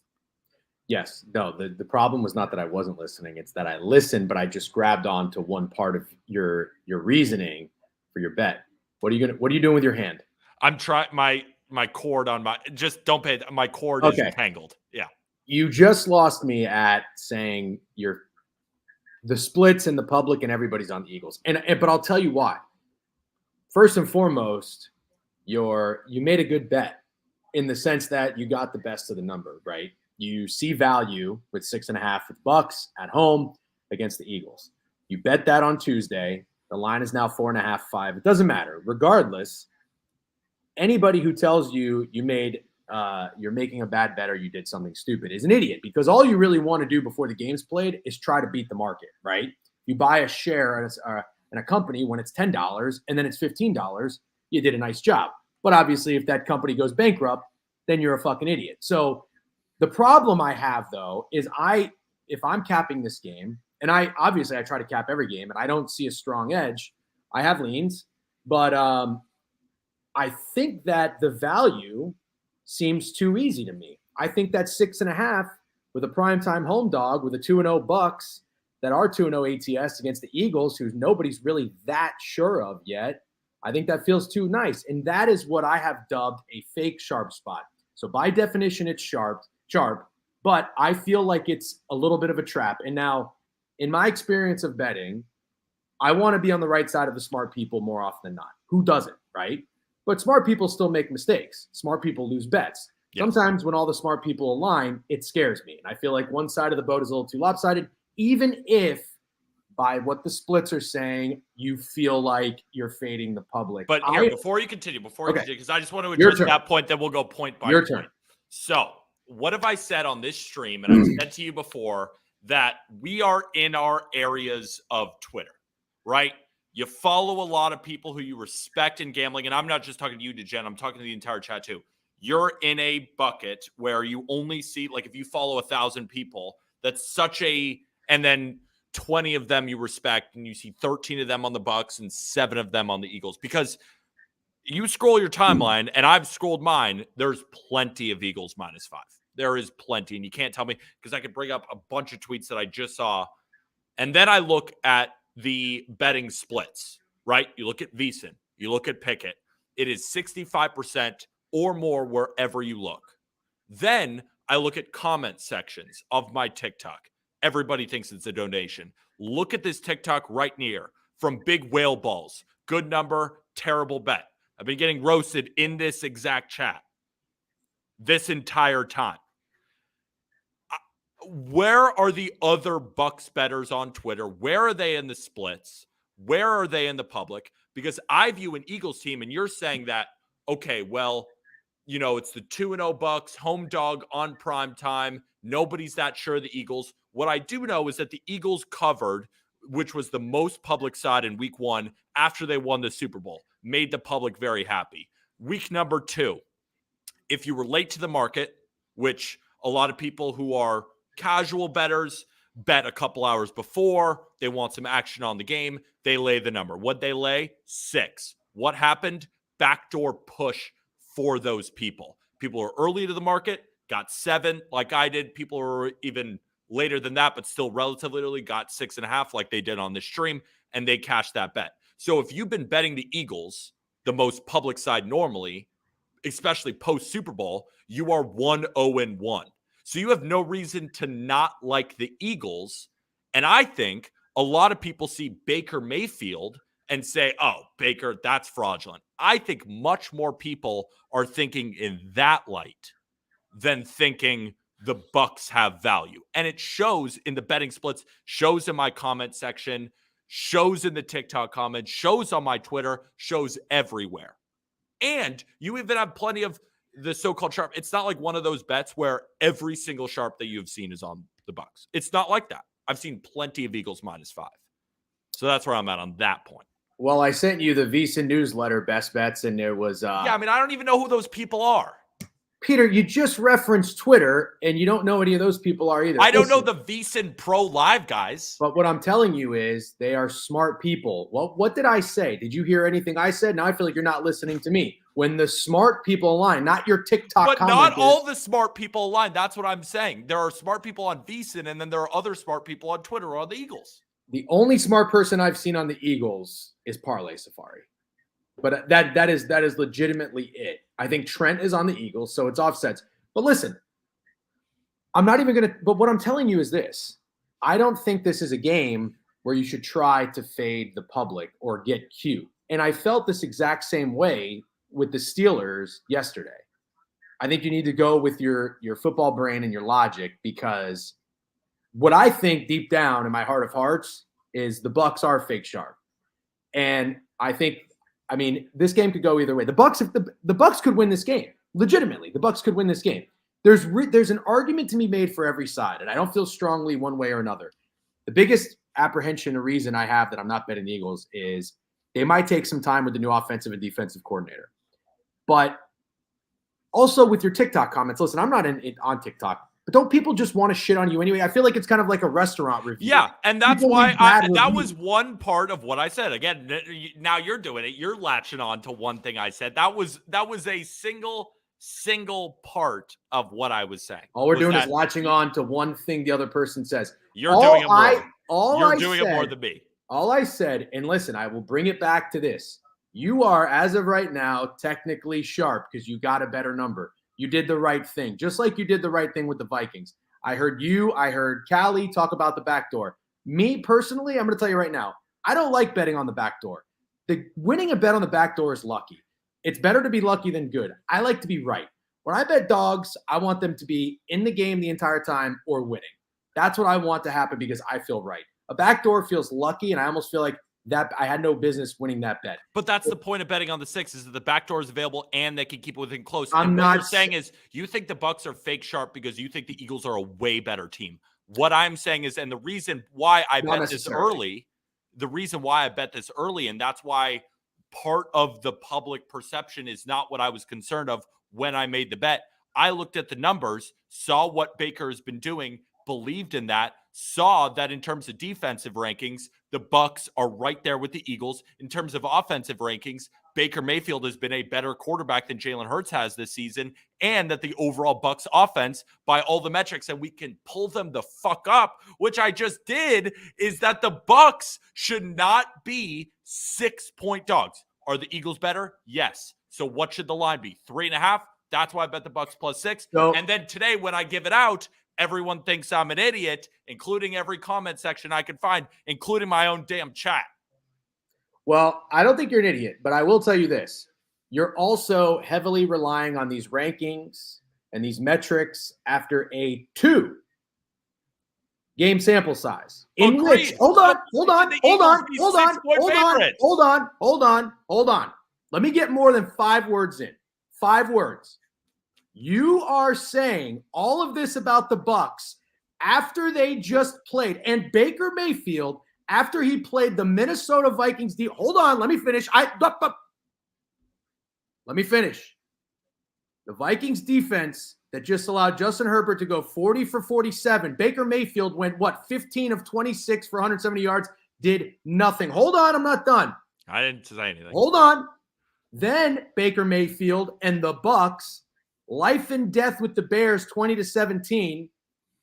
Yes. No, the problem was not that I wasn't listening. It's that I listened, but I just grabbed on to one part of your reasoning for your bet. What are you doing with your hand? I'm trying my cord on my, just don't pay. My cord Okay. is tangled. Yeah. You just lost me at saying the splits and the public and everybody's on the Eagles. But I'll tell you why. First and foremost, you made a good bet in the sense that you got the best of the number, right? You see value with 6.5 with Bucks at home against the Eagles. You bet that on Tuesday. The line is now 4.5, 5. It doesn't matter. Regardless, anybody who tells you you're making a bad bet or you did something stupid is an idiot, because all you really want to do before the game's played is try to beat the market, right? You buy a share in a company when it's $10 and then it's $15, you did a nice job. But obviously, if that company goes bankrupt, then you're a fucking idiot. So the problem I have, though, is if I'm capping this game, and I try to cap every game, and I don't see a strong edge. I have leans, but I think that the value seems too easy to me. I think that 6.5 with a primetime home dog with a 2-0 Bucks that are 2-0 ATS against the Eagles, who nobody's really that sure of yet. I think that feels too nice, and that is what I have dubbed a fake sharp spot. So by definition, it's sharp, but I feel like it's a little bit of a trap. And now, in my experience of betting, I want to be on the right side of the smart people more often than not. Who doesn't, right? But smart people still make mistakes. Smart people lose bets. Yes. Sometimes when all the smart people align, it scares me. And I feel like one side of the boat is a little too lopsided, even if by what the splits are saying, you feel like you're fading the public. But here, before you continue, because I just want to Your address turn. that point, then we'll go point by Your point. turn. So, what have I said on this stream? And I've said to you before that we are in our areas of Twitter, right? You follow a lot of people who you respect in gambling. And I'm not just talking to you, DeGen. I'm talking to the entire chat too. You're in a bucket where you only see, like, if you follow 1,000 people, that's and then 20 of them you respect, and you see 13 of them on the Bucks and 7 of them on the Eagles. Because you scroll your timeline, and I've scrolled mine, there's plenty of Eagles -5. There is plenty, and you can't tell me, because I could bring up a bunch of tweets that I just saw. And then I look at the betting splits, right? You look at VSiN, you look at Pikkit. It is 65% or more wherever you look. Then I look at comment sections of my TikTok. Everybody thinks it's a donation. Look at this TikTok right near from Big Whale Balls. Good number, terrible bet. I've been getting roasted in this exact chat this entire time. where are the other Bucks bettors on Twitter? Where are they in the splits? Where are they in the public? Because I view an Eagles team, and you're saying that, okay, well, it's the 2-0 Bucks, home dog on prime time. Nobody's that sure of the Eagles. What I do know is that the Eagles covered, which was the most public side in week 1 after they won the Super Bowl, made the public very happy. Week number 2, if you were late to the market, which a lot of people who are casual bettors bet a couple hours before, they want some action on the game, they lay the number. What'd they lay? 6. What happened? Backdoor push for those people. People who are early to the market got 7 like I did. People who are even later than that, but still relatively early, got 6.5 like they did on this stream, and they cashed that bet. So if you've been betting the Eagles, the most public side normally, especially post Super Bowl, you are 1-0-1. So you have no reason to not like the Eagles. And I think a lot of people see Baker Mayfield and say, oh, Baker, that's fraudulent. I think much more people are thinking in that light than thinking the Bucks have value. And it shows in the betting splits, shows in my comment section, shows in the TikTok comments, shows on my Twitter, shows everywhere. And you even have plenty of the so-called sharp. It's not like one of those bets where every single sharp that you've seen is on the Bucks. It's not like that. I've seen plenty of Eagles -5. So that's where I'm at on that point. Well, I sent you the VSiN newsletter, Best Bets, and there was I don't even know who those people are. Peter, you just referenced Twitter, and you don't know any of those people are either. I don't know the VSiN Pro Live guys. But what I'm telling you is they are smart people. Well, what did I say? Did you hear anything I said? Now I feel like you're not listening to me. When the smart people align, not your TikTok But commenters. not all the smart people align. That's what I'm saying. There are smart people on VSiN, and then there are other smart people on Twitter or on the Eagles. The only smart person I've seen on the Eagles is Parlay Safari. But that is legitimately it. I think Trent is on the Eagles, so it's offsets. But listen, I'm not even going to – but what I'm telling you is this. I don't think this is a game where you should try to fade the public or get cute. And I felt this exact same way with the Steelers yesterday. I think you need to go with your football brain and your logic, because what I think deep down in my heart of hearts is the Bucks are fake sharp. And I think – I mean, this game could go either way. The Bucks could win this game. Legitimately, the Bucks could win this game. There's an argument to be made for every side, and I don't feel strongly one way or another. The biggest apprehension or reason I have that I'm not betting the Eagles is they might take some time with the new offensive and defensive coordinator. But also with your TikTok comments, listen, I'm not on TikTok, but don't people just want to shit on you anyway? I feel like it's kind of like a restaurant review. Yeah, and that's People why leave bad that reviews. was one part of what I said. Again, now you're doing it. You're latching on to one thing I said. That was a single part of what I was saying. All we're doing is latching on to one thing the other person says. You're doing it more. You're doing said, it more than me. All I said, and listen, I will bring it back to this. You are, as of right now, technically sharp because you got a better number. You did the right thing, just like you did the right thing with the Vikings. I heard Callie talk about the backdoor. Me, personally, I'm going to tell you right now, I don't like betting on the backdoor. Winning a bet on the backdoor is lucky. It's better to be lucky than good. I like to be right. When I bet dogs, I want them to be in the game the entire time or winning. That's what I want to happen because I feel right. A backdoor feels lucky, and I almost feel like that I had no business winning that bet. But that's the point of betting on the 6 is that the backdoor is available and they can keep it within close. I'm and what not you're saying is you think the Bucks are fake sharp because you think the Eagles are a way better team. What I'm saying is, and the reason why I bet this early, and that's why part of the public perception is not what I was concerned of when I made the bet. I looked at the numbers, saw what Baker has been doing, believed in that, saw that in terms of defensive rankings, the Bucks are right there with the Eagles. In terms of offensive rankings, Baker Mayfield has been a better quarterback than Jalen Hurts has this season, and that the overall Bucks offense, by all the metrics, and we can pull them the fuck up, which I just did, is that the Bucks should not be 6-point dogs. Are the Eagles better? Yes. So what should the line be? 3.5? That's why I bet the Bucks +6. So, and then today, when I give it out, everyone thinks I'm an idiot, including every comment section I can find, including my own damn chat. Well, I don't think you're an idiot, but I will tell you this. You're also heavily relying on these rankings and these metrics after a 2. game sample size. Agreed. Hold on. Let me get more than 5 words in. 5 words. You are saying all of this about the Bucks after they just played, and Baker Mayfield, after he played the Minnesota Vikings. Hold on, let me finish. Let me finish. The Vikings defense that just allowed Justin Herbert to go 40 for 47. Baker Mayfield went, 15 of 26 for 170 yards, did nothing. Hold on, I'm not done. I didn't say anything. Hold on. Then Baker Mayfield and the Bucks, life and death with the Bears, 20-17,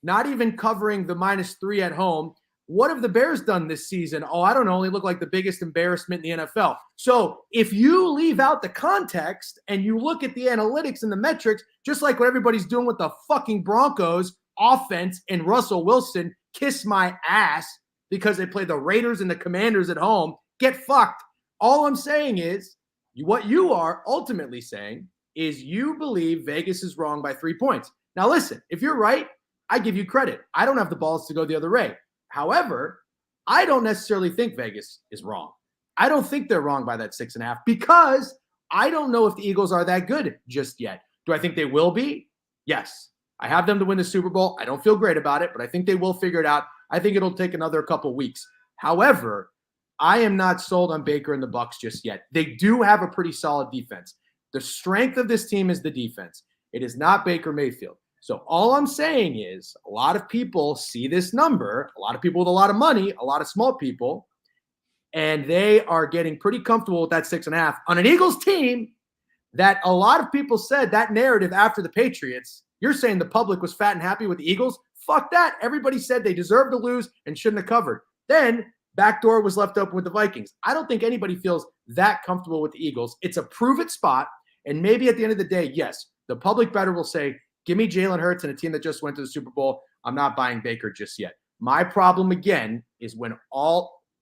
not even covering the -3 at home. What have the Bears done this season? Oh, I don't know. They look like the biggest embarrassment in the NFL. So if you leave out the context and you look at the analytics and the metrics, just like what everybody's doing with the fucking Broncos offense and Russell Wilson, kiss my ass because they play the Raiders and the Commanders at home, get fucked. All I'm saying is what you are ultimately saying is you believe Vegas is wrong by 3 points. Now, listen, if you're right, I give you credit. I don't have the balls to go the other way. However, I don't necessarily think Vegas is wrong. I don't think they're wrong by that 6.5 because I don't know if the Eagles are that good just yet. Do I think they will be? Yes. I have them to win the Super Bowl. I don't feel great about it, but I think they will figure it out. I think it'll take another couple weeks. However, I am not sold on Baker and the Bucks just yet. They do have a pretty solid defense. The strength of this team is the defense. It is not Baker Mayfield. So all I'm saying is a lot of people see this number, a lot of people with a lot of money, a lot of small people, and they are getting pretty comfortable with that 6.5 on an Eagles team that a lot of people said that narrative after the Patriots. You're saying the public was fat and happy with the Eagles? Fuck that. Everybody said they deserved to lose and shouldn't have covered. Then backdoor was left open with the Vikings. I don't think anybody feels that comfortable with the Eagles. It's a prove-it spot, and maybe at the end of the day, yes, the public better will say, give me Jalen Hurts and a team that just went to the Super Bowl. I'm not buying Baker just yet. My problem, again, is when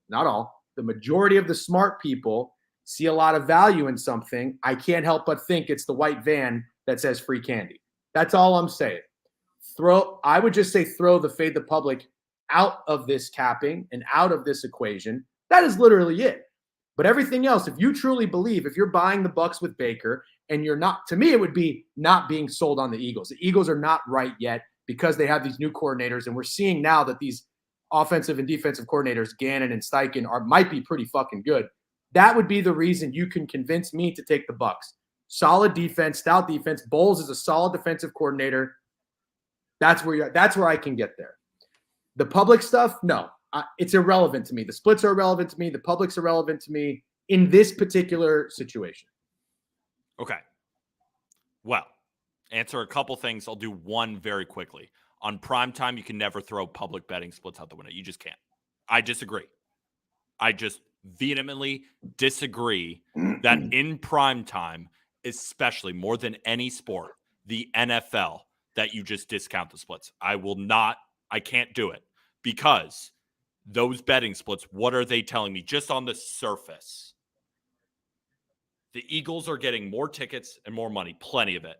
the majority of the smart people see a lot of value in something, I can't help but think it's the white van that says free candy. That's all I'm saying. I would just say throw the fade the public out of this capping and out of this equation. That is literally it. But everything else, if you truly believe, if you're buying the Bucks with Baker and you're not, to me, it would be not being sold on the Eagles. The Eagles are not right yet because they have these new coordinators. And we're seeing now that these offensive and defensive coordinators, Gannon and Steichen, might be pretty fucking good. That would be the reason you can convince me to take the Bucks. Solid defense, stout defense. Bowles is a solid defensive coordinator. That's where I can get there. The public stuff, no. It's irrelevant to me. The splits are irrelevant to me. The public's irrelevant to me in this particular situation. Okay. Well, answer a couple things. I'll do one very quickly. On primetime, you can never throw public betting splits out the window. You just can't. I disagree. I just vehemently disagree that in primetime, especially more than any sport, the NFL, that you just discount the splits. I can't do it because those betting splits, what are they telling me just on the surface? The Eagles are getting more tickets and more money, plenty of it.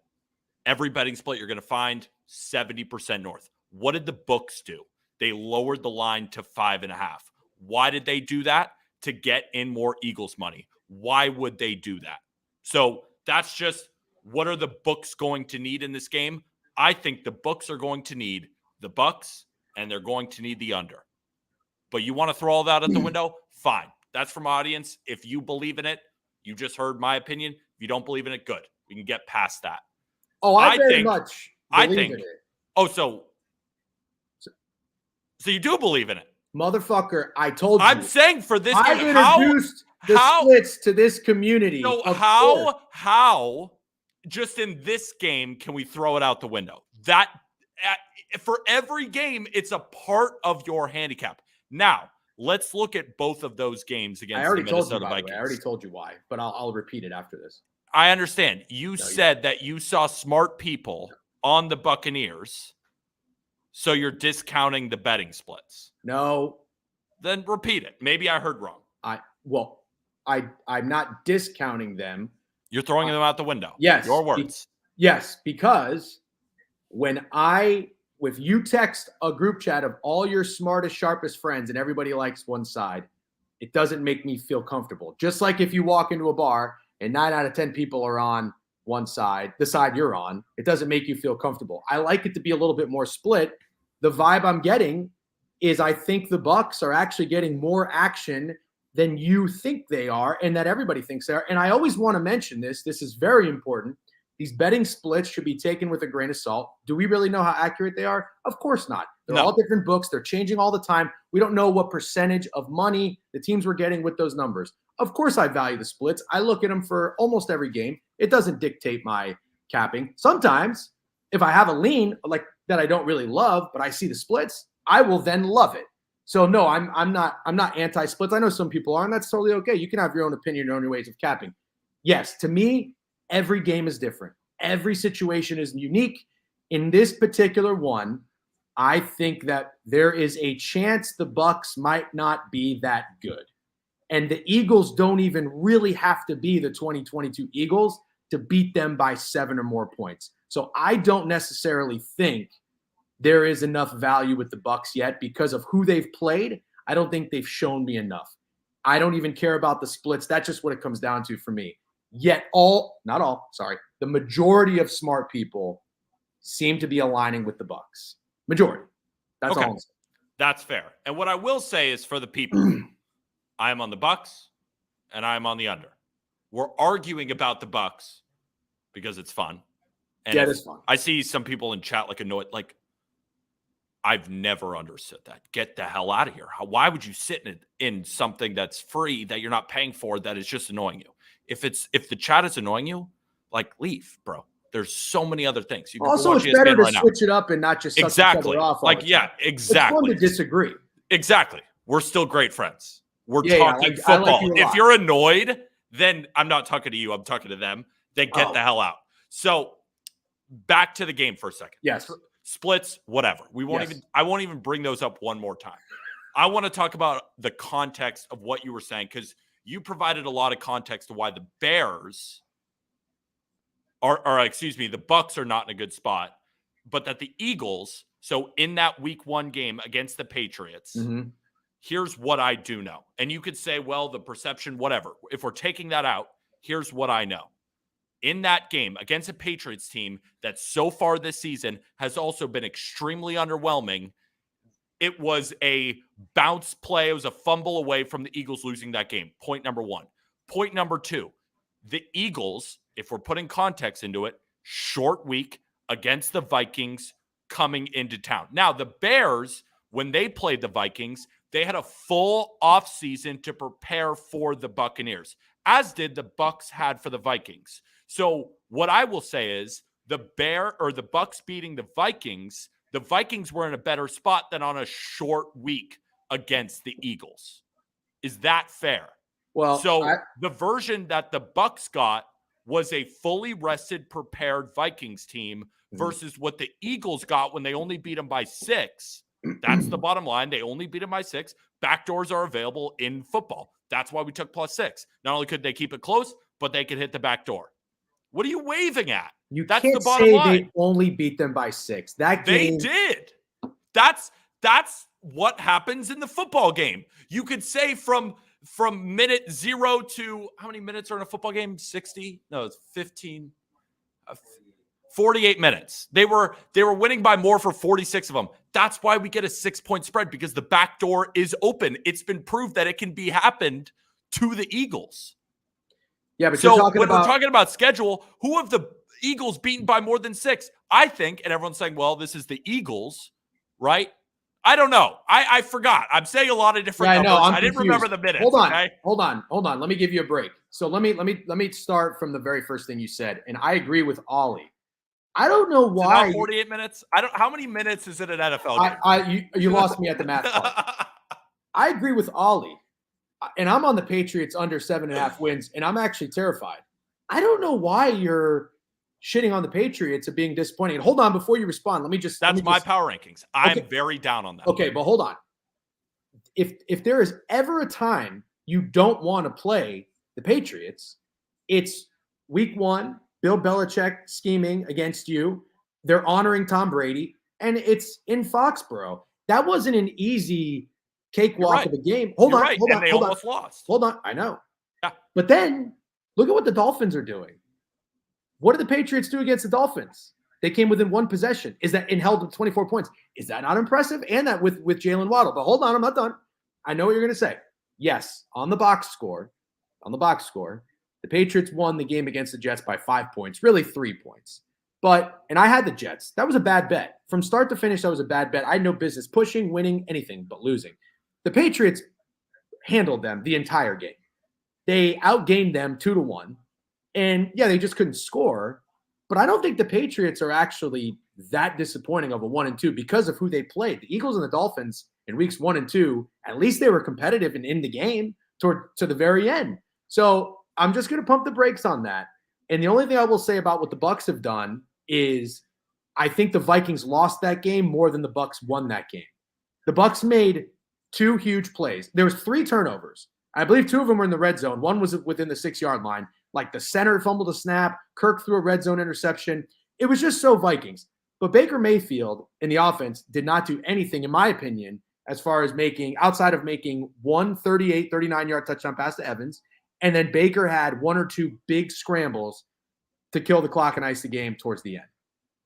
Every betting split you're going to find 70% north. What did the books do? They lowered the line to 5.5. Why did they do that? To get in more Eagles money. Why would they do that? So that's just, what are the books going to need in this game? I think the books are going to need the Bucks and they're going to need the under. But you want to throw all that out the window? Fine. That's from audience. If you believe in it, you just heard my opinion. If you don't believe in it, good. We can get past that. Oh, I very much believe in it. Oh, so you do believe in it? Motherfucker, I told you. I'm saying for this I've game, introduced the splits to this community. So how just in this game can we throw it out the window? That for every game, it's a part of your handicap. Now, let's look at both of those games against the Minnesota Vikings. I already told you why, but I'll repeat it after this. I understand. You said that you saw smart people on the Buccaneers, so you're discounting the betting splits. No. Then repeat it. Maybe I heard wrong. I'm not discounting them. You're throwing them out the window. Yes. Your words. Yes, because when I if you text a group chat of all your smartest, sharpest friends and everybody likes one side, it doesn't make me feel comfortable. Just like if you walk into a bar and 9 out of 10 people are on one side, the side you're on, it doesn't make you feel comfortable. I like it to be a little bit more split. The vibe I'm getting is I think the Bucks are actually getting more action than you think they are and that everybody thinks they are. And I always want to mention this. This is very important. These betting splits should be taken with a grain of salt. Do we really know how accurate they are? Of course not. They're all different books. They're changing all the time. We don't know what percentage of money the teams were getting with those numbers. Of course, I value the splits. I look at them for almost every game. It doesn't dictate my capping. Sometimes, if I have a lean like that I don't really love, but I see the splits, I will then love it. So no, I'm not anti-splits. I know some people are, and that's totally okay. You can have your own opinion, your own ways of capping. Yes, to me, every game is different. Every situation is unique. In this particular one, I think that there is a chance the Bucks might not be that good. And the Eagles don't even really have to be the 2022 Eagles to beat them by 7 or more points. So I don't necessarily think there is enough value with the Bucks yet because of who they've played. I don't think they've shown me enough. I don't even care about the splits. That's just what it comes down to for me. Yet the majority of smart people seem to be aligning with the Bucks. Majority. That's all I'm saying. That's fair. And what I will say is for the people, I am on the Bucks and I am on the under. We're arguing about the Bucks because it's fun. And yeah, it's fun. I see some people in chat like annoyed, like I've never understood that. Get the hell out of here. Why would you sit in something that's free that you're not paying for that is just annoying you? If the chat is annoying you, like leave, bro. There's so many other things. You can also, it's better to switch it up and not just suck each other off. Like, yeah, exactly. It's fun to disagree. Exactly. We're still great friends. We're talking football. If you're annoyed, then I'm not talking to you. I'm talking to them. Then get the hell out. So back to the game for a second. Yes. Splits, whatever. I won't even bring those up one more time. I want to talk about the context of what you were saying because you provided a lot of context to why the Bears the Bucks are not in a good spot, but that the Eagles, so in that week 1 game against the Patriots, here's what I do know. And you could say, well, the perception, whatever. If we're taking that out, here's what I know. In that game against a Patriots team that so far this season has also been extremely underwhelming, it was a bounce play. It was a fumble away from the Eagles losing that game. Point number 1. Point number 2, the Eagles, if we're putting context into it, short week against the Vikings coming into town. Now, the Bears, when they played the Vikings, they had a full offseason to prepare for the Buccaneers, as did the Bucks had for the Vikings. So what I will say is the Bucks beating the Vikings were in a better spot than on a short week against the Eagles. Is that fair? Well, so the version that the Bucks got was a fully rested, prepared Vikings team versus what the Eagles got when they only beat them by 6. That's the bottom line. They only beat them by 6. Backdoors are available in football. That's why we took +6. Not only could they keep it close, but they could hit the back door. What are you waving at? That's the bottom line. They only beat them by 6. That game, they did. That's what happens in the football game. You could say from minute 0 to how many minutes are in a football game? 60? No, it's 15. 48 minutes. They were winning by more for 46 of them. That's why we get a 6-point spread because the back door is open. It's been proved that it can be happened to the Eagles. Yeah, but so when we're talking about schedule, who have the Eagles beaten by more than 6? I think, and everyone's saying, well, this is the Eagles, right? I don't know. I forgot. I'm saying a lot of different numbers. I didn't remember the minutes. Hold on. Let me give you a break. So let me start from the very first thing you said, and I agree with Ollie. I don't know why. It's about 48 minutes. How many minutes is it an NFL game? You lost me at the math part. I agree with Ollie, and I'm on the Patriots under 7.5 wins, and I'm actually terrified. I don't know why you're shitting on the Patriots of being disappointing. And hold on, before you respond, That's my power rankings. I'm very down on that. Okay, but hold on. If there is ever a time you don't want to play the Patriots, it's week 1, Bill Belichick scheming against you. They're honoring Tom Brady. and it's in Foxborough. That wasn't an easy cakewalk right. of a game. You're right. And they almost lost. Hold on. I know. Yeah. But then look at what the Dolphins are doing. What did the Patriots do against the Dolphins? They came within one possession. Is that and held with 24 points? Is that not impressive? And that with Jalen Waddle. But hold on, I'm not done. I know what you're going to say. Yes, on the box score, the Patriots won the game against the Jets by 5 points, really 3 points. And I had the Jets. That was a bad bet. From start to finish, that was a bad bet. I had no business pushing, winning, anything but losing. The Patriots handled them the entire game. They outgained them 2-1. And yeah, they just couldn't score. But I don't think the Patriots are actually that disappointing of a 1-2 because of who they played. The Eagles and the Dolphins in weeks 1 and 2, at least they were competitive and in the game to the very end. So I'm just going to pump the brakes on that. And the only thing I will say about what the Bucs have done is I think the Vikings lost that game more than the Bucs won that game. The Bucs made 2 huge plays. There was 3 turnovers. I believe 2 of them were in the red zone. One was within the 6-yard line. Like the center fumbled a snap. Kirk threw a red zone interception. It was just so Vikings. But Baker Mayfield in the offense did not do anything, in my opinion, as far as outside of making one 38, 39-yard touchdown pass to Evans. And then Baker had 1 or 2 big scrambles to kill the clock and ice the game towards the end.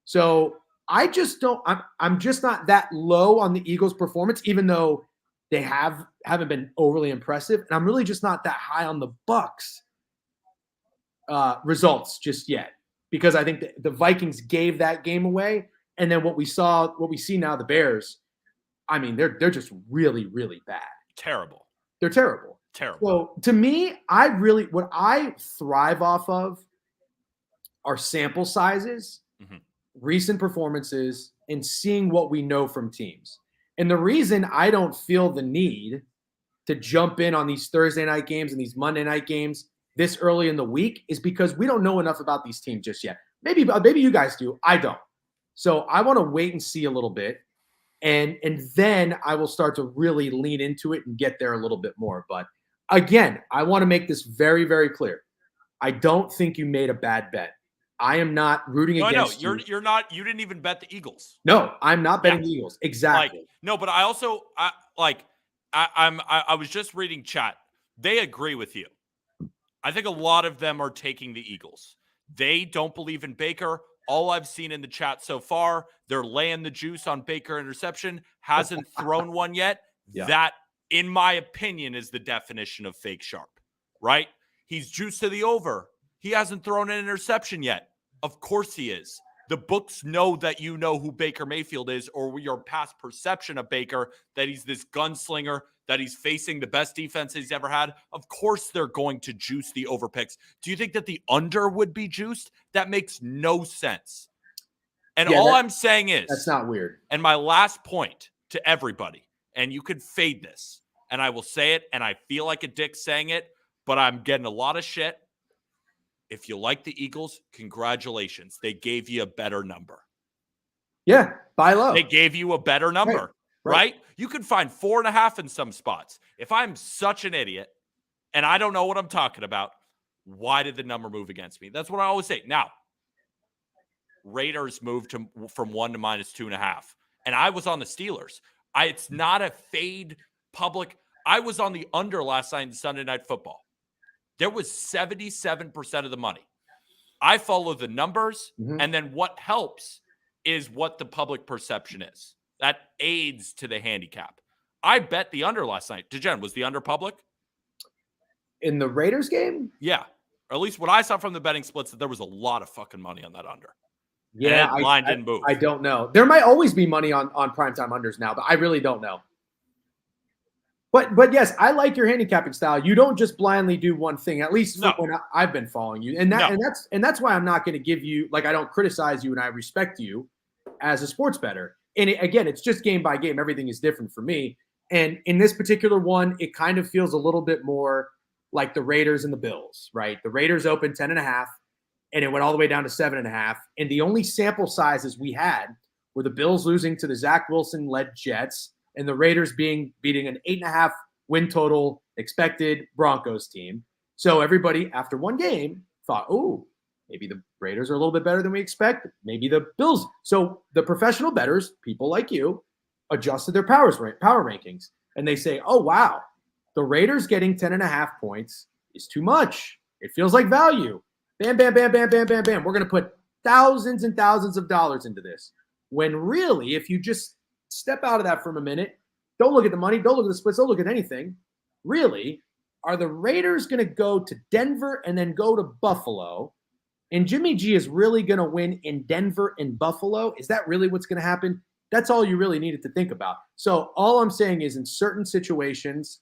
So I'm just not that low on the Eagles' performance, even though they haven't been overly impressive. And I'm really just not that high on the Bucs results just yet, because I think the Vikings gave that game away. And then what we see now, the Bears, I mean, they're just really, really bad. Terrible. They're terrible. Terrible. So to me, what I thrive off of are sample sizes, recent performances, and seeing what we know from teams. And the reason I don't feel the need to jump in on these Thursday night games and these Monday night games this early in the week is because we don't know enough about these teams just yet. Maybe you guys do. I don't. So I want to wait and see a little bit. And then I will start to really lean into it and get there a little bit more. But again, I want to make this very, very clear. I don't think you made a bad bet. I am not rooting against you. You're not. You didn't even bet the Eagles. No, I'm not betting the Eagles. Exactly. No, but I was just reading chat. They agree with you. I think a lot of them are taking the Eagles. They don't believe in Baker. All I've seen in the chat so far, they're laying the juice on Baker interception. Hasn't thrown one yet. Yeah. That, in my opinion, is the definition of fake sharp, right? He's juiced to the over. He hasn't thrown an interception yet. Of course he is. The books know that you know who Baker Mayfield is, or your past perception of Baker, that he's this gunslinger, that he's facing the best defense he's ever had. Of course they're going to juice the over picks. Do you think that the under would be juiced? That makes no sense. And I'm saying is, that's not weird. And my last point to everybody, and you could fade this, and I will say it, and I feel like a dick saying it, but I'm getting a lot of shit. If you like the Eagles, congratulations. They gave you a better number. Yeah, buy low. They gave you a better number, right? You can find 4.5 in some spots. If I'm such an idiot and I don't know what I'm talking about, why did the number move against me? That's what I always say. Now, Raiders moved from 1 to -2.5. And I was on the Steelers. It's not a fade public. I was on the under last night in Sunday Night Football. There was 77% of the money. I follow the numbers, and then what helps is what the public perception is. That aids to the handicap. I bet the under last night. DeGen, was the under public? In the Raiders game? Yeah. Or at least what I saw from the betting splits, that there was a lot of fucking money on that under. Yeah, and line didn't move. I don't know. There might always be money on primetime unders now, but I really don't know. But yes, I like your handicapping style. You don't just blindly do one thing. At least when I've been following you, and that's why I'm not going to give you, like, I don't criticize you, and I respect you as a sports bettor. And again, it's just game by game. Everything is different for me. And in this particular one, it kind of feels a little bit more like the Raiders and the Bills, right? The Raiders opened 10.5, and it went all the way down to 7.5. And the only sample sizes we had were the Bills losing to the Zach Wilson-led Jets, and the Raiders beating an 8.5 win total expected Broncos team. So everybody, after one game, thought, "Ooh, Maybe the Raiders are a little bit better than we expect. Maybe the Bills. So the professional bettors, people like you, adjusted their power rankings. And they say, oh, wow, the Raiders getting 10.5 points is too much. It feels like value. Bam, bam, bam, bam, bam, bam, bam. We're going to put thousands and thousands of dollars into this. When really, if you just step out of that for a minute, don't look at the money, don't look at the splits, don't look at anything. Really, are the Raiders going to go to Denver and then go to Buffalo? And Jimmy G is really going to win in Denver and Buffalo? Is that really what's going to happen? That's all you really needed to think about. So all I'm saying is in certain situations,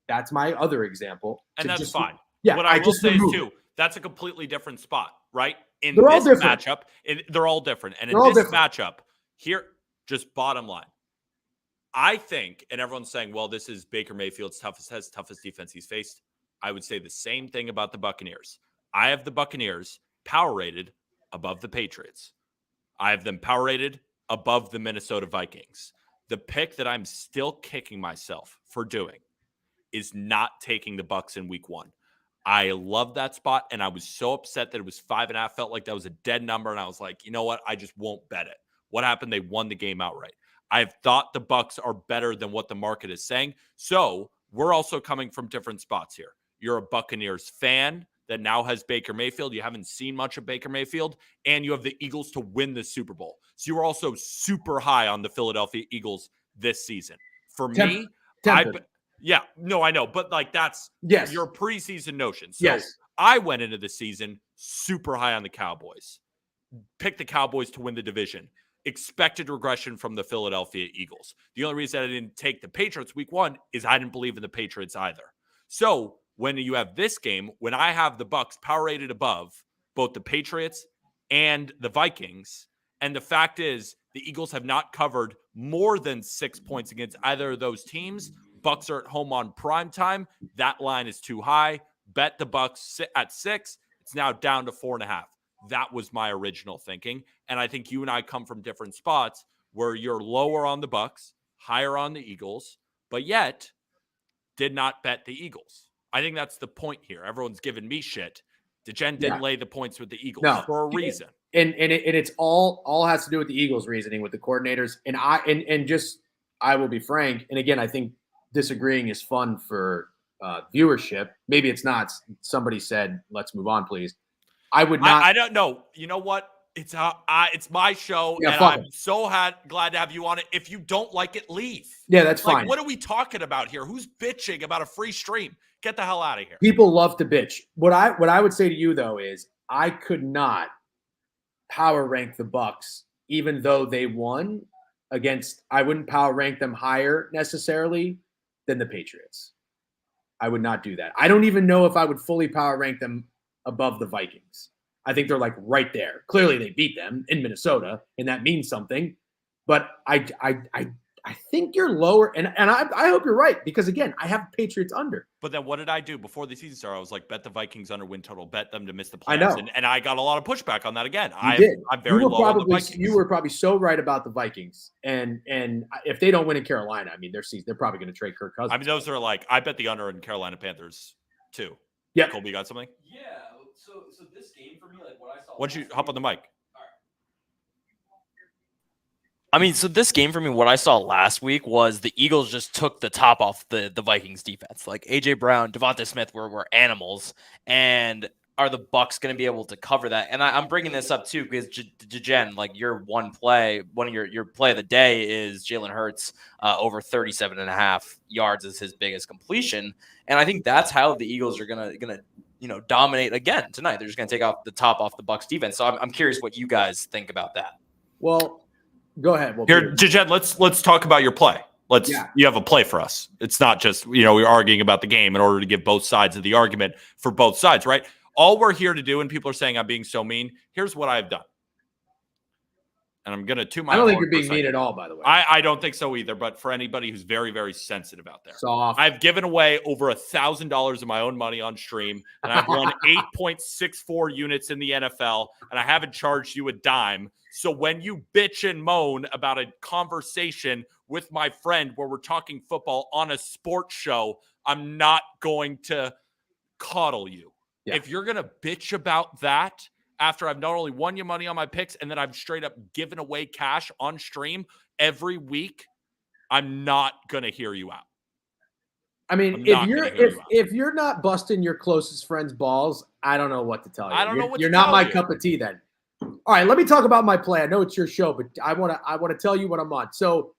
that's my other example. And that's fine. Yeah, what I will say is, too, that's a completely different spot, right? In They're all this different. matchup, they're all different. And in They're all this different. matchup, here, just bottom line, I think, and everyone's saying, well, this is Baker Mayfield's toughest defense he's faced. I would say the same thing about the Buccaneers. I have the Buccaneers power rated above the Patriots. I have them power rated above the Minnesota Vikings. The pick that I'm still kicking myself for doing is not taking the Bucs in week 1. I love that spot, and I was so upset that it was 5.5. Felt like that was a dead number, and I was like, you know what? I just won't bet it. What happened? They won the game outright. I've thought the Bucs are better than what the market is saying, so we're also coming from different spots here. You're a Buccaneers fan that now has Baker Mayfield. You haven't seen much of Baker Mayfield, and you have the Eagles to win the Super Bowl. So you were also super high on the Philadelphia Eagles this season. For me, I know, but like that's your preseason notion. So I went into the season super high on the Cowboys, picked the Cowboys to win the division, expected regression from the Philadelphia Eagles. The only reason I didn't take the Patriots week 1 is I didn't believe in the Patriots either. So when you have this game, when I have the Bucs power rated above both the Patriots and the Vikings, and the fact is the Eagles have not covered more than 6 points against either of those teams. Bucs are at home on prime time. That line is too high. Bet the Bucs at 6. It's now down to 4.5. That was my original thinking. And I think you and I come from different spots where you're lower on the Bucs, higher on the Eagles, but yet did not bet the Eagles. I think that's the point here. Everyone's giving me shit. DeGen didn't lay the points with the Eagles for a reason. And it's all has to do with the Eagles' reasoning with the coordinators. And I will be frank. And again, I think disagreeing is fun for viewership. Maybe it's not. Somebody said, "Let's move on, please." I would not. I don't know. You know what? It's my show, and I'm so glad to have you on it. If you don't like it, leave. Yeah, that's fine. What are we talking about here? Who's bitching about a free stream? Get the hell out of here. People love to bitch. What I would say to you though is I could not power rank the Bucs, even though they won against. I wouldn't power rank them higher necessarily than the Patriots. I would not do that. I don't even know if I would fully power rank them above the Vikings. I think they're like right there. Clearly they beat them in Minnesota, and that means something. But I think you're lower, and I hope you're right, because again, I have Patriots under. But then what did I do before the season started? I was like, bet the Vikings under win total, bet them to miss the playoffs. I know. And I got a lot of pushback on that again. You did. I'm very low on the Vikings. You were probably so right about the Vikings. And if they don't win in Carolina, I mean, they're probably going to trade Kirk Cousins. I mean, those are like, I bet the under in Carolina Panthers too. Yeah. Colby, you got something? Yeah. So this game for me, like what I saw. Why don't you hop on the mic? I mean, so this game for me, what I saw last week was the Eagles just took the top off the Vikings defense. Like A.J. Brown, Devonta Smith were animals. And are the Bucs going to be able to cover that? And I'm bringing this up too because Jen, like your one of your play of the day is Jalen Hurts over 37.5 yards is his biggest completion. And I think that's how the Eagles are gonna dominate again tonight. They're just gonna take off the top off the Bucs defense. So I'm curious what you guys think about that. Well, go ahead. Here, Jen, let's talk about your play. You have a play for us. It's not just, we're arguing about the game in order to give both sides of the argument for both sides, right? All we're here to do, and people are saying I'm being so mean, here's what I've done. And I'm going to toot my I don't think horn you're being mean at all, by the way. I don't think so either, but for anybody who's very, very sensitive out there. Soft. I've given away over $1,000 of my own money on stream, and I've won 8.64 units in the NFL, and I haven't charged you a dime. So when you bitch and moan about a conversation with my friend where we're talking football on a sports show, I'm not going to coddle you. Yeah. If you're going to bitch about that after I've not only won you money on my picks and then I've straight up given away cash on stream every week, I'm not going to hear you out. I mean, if you're not busting your closest friend's balls, I don't know what to tell you. I don't know what you're to not tell my you. cup of tea then. All right, let me talk about my play. I know it's your show, but I want to tell you what I'm on. So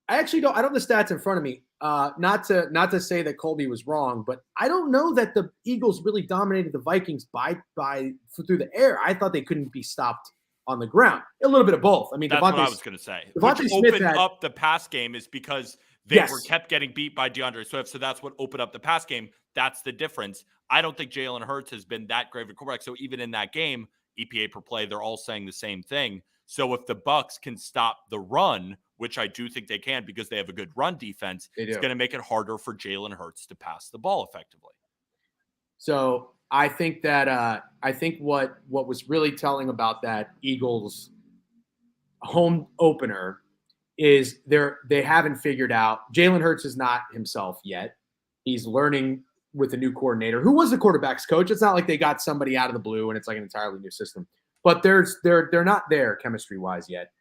I don't have the stats in front of me. Not to say that Colby was wrong, but I don't know that the Eagles really dominated the Vikings through the air. I thought they couldn't be stopped on the ground. A little bit of both. I mean, that's what I was going to say. Devontae Which Smith opened up the pass game is because they were kept getting beat by DeAndre Swift. So that's what opened up the pass game. That's the difference. I don't think Jalen Hurts has been that great of a quarterback. So even in that game, EPA per play, they're all saying the same thing. So if the Bucs can stop the run, which I do think they can because they have a good run defense, it's going to make it harder for Jalen Hurts to pass the ball effectively. So I think that what was really telling about that Eagles home opener is they haven't figured out. Jalen Hurts is not himself yet. He's learning with a new coordinator who was the quarterback's coach. It's not like they got somebody out of the blue and it's like an entirely new system. But they're not there chemistry-wise yet.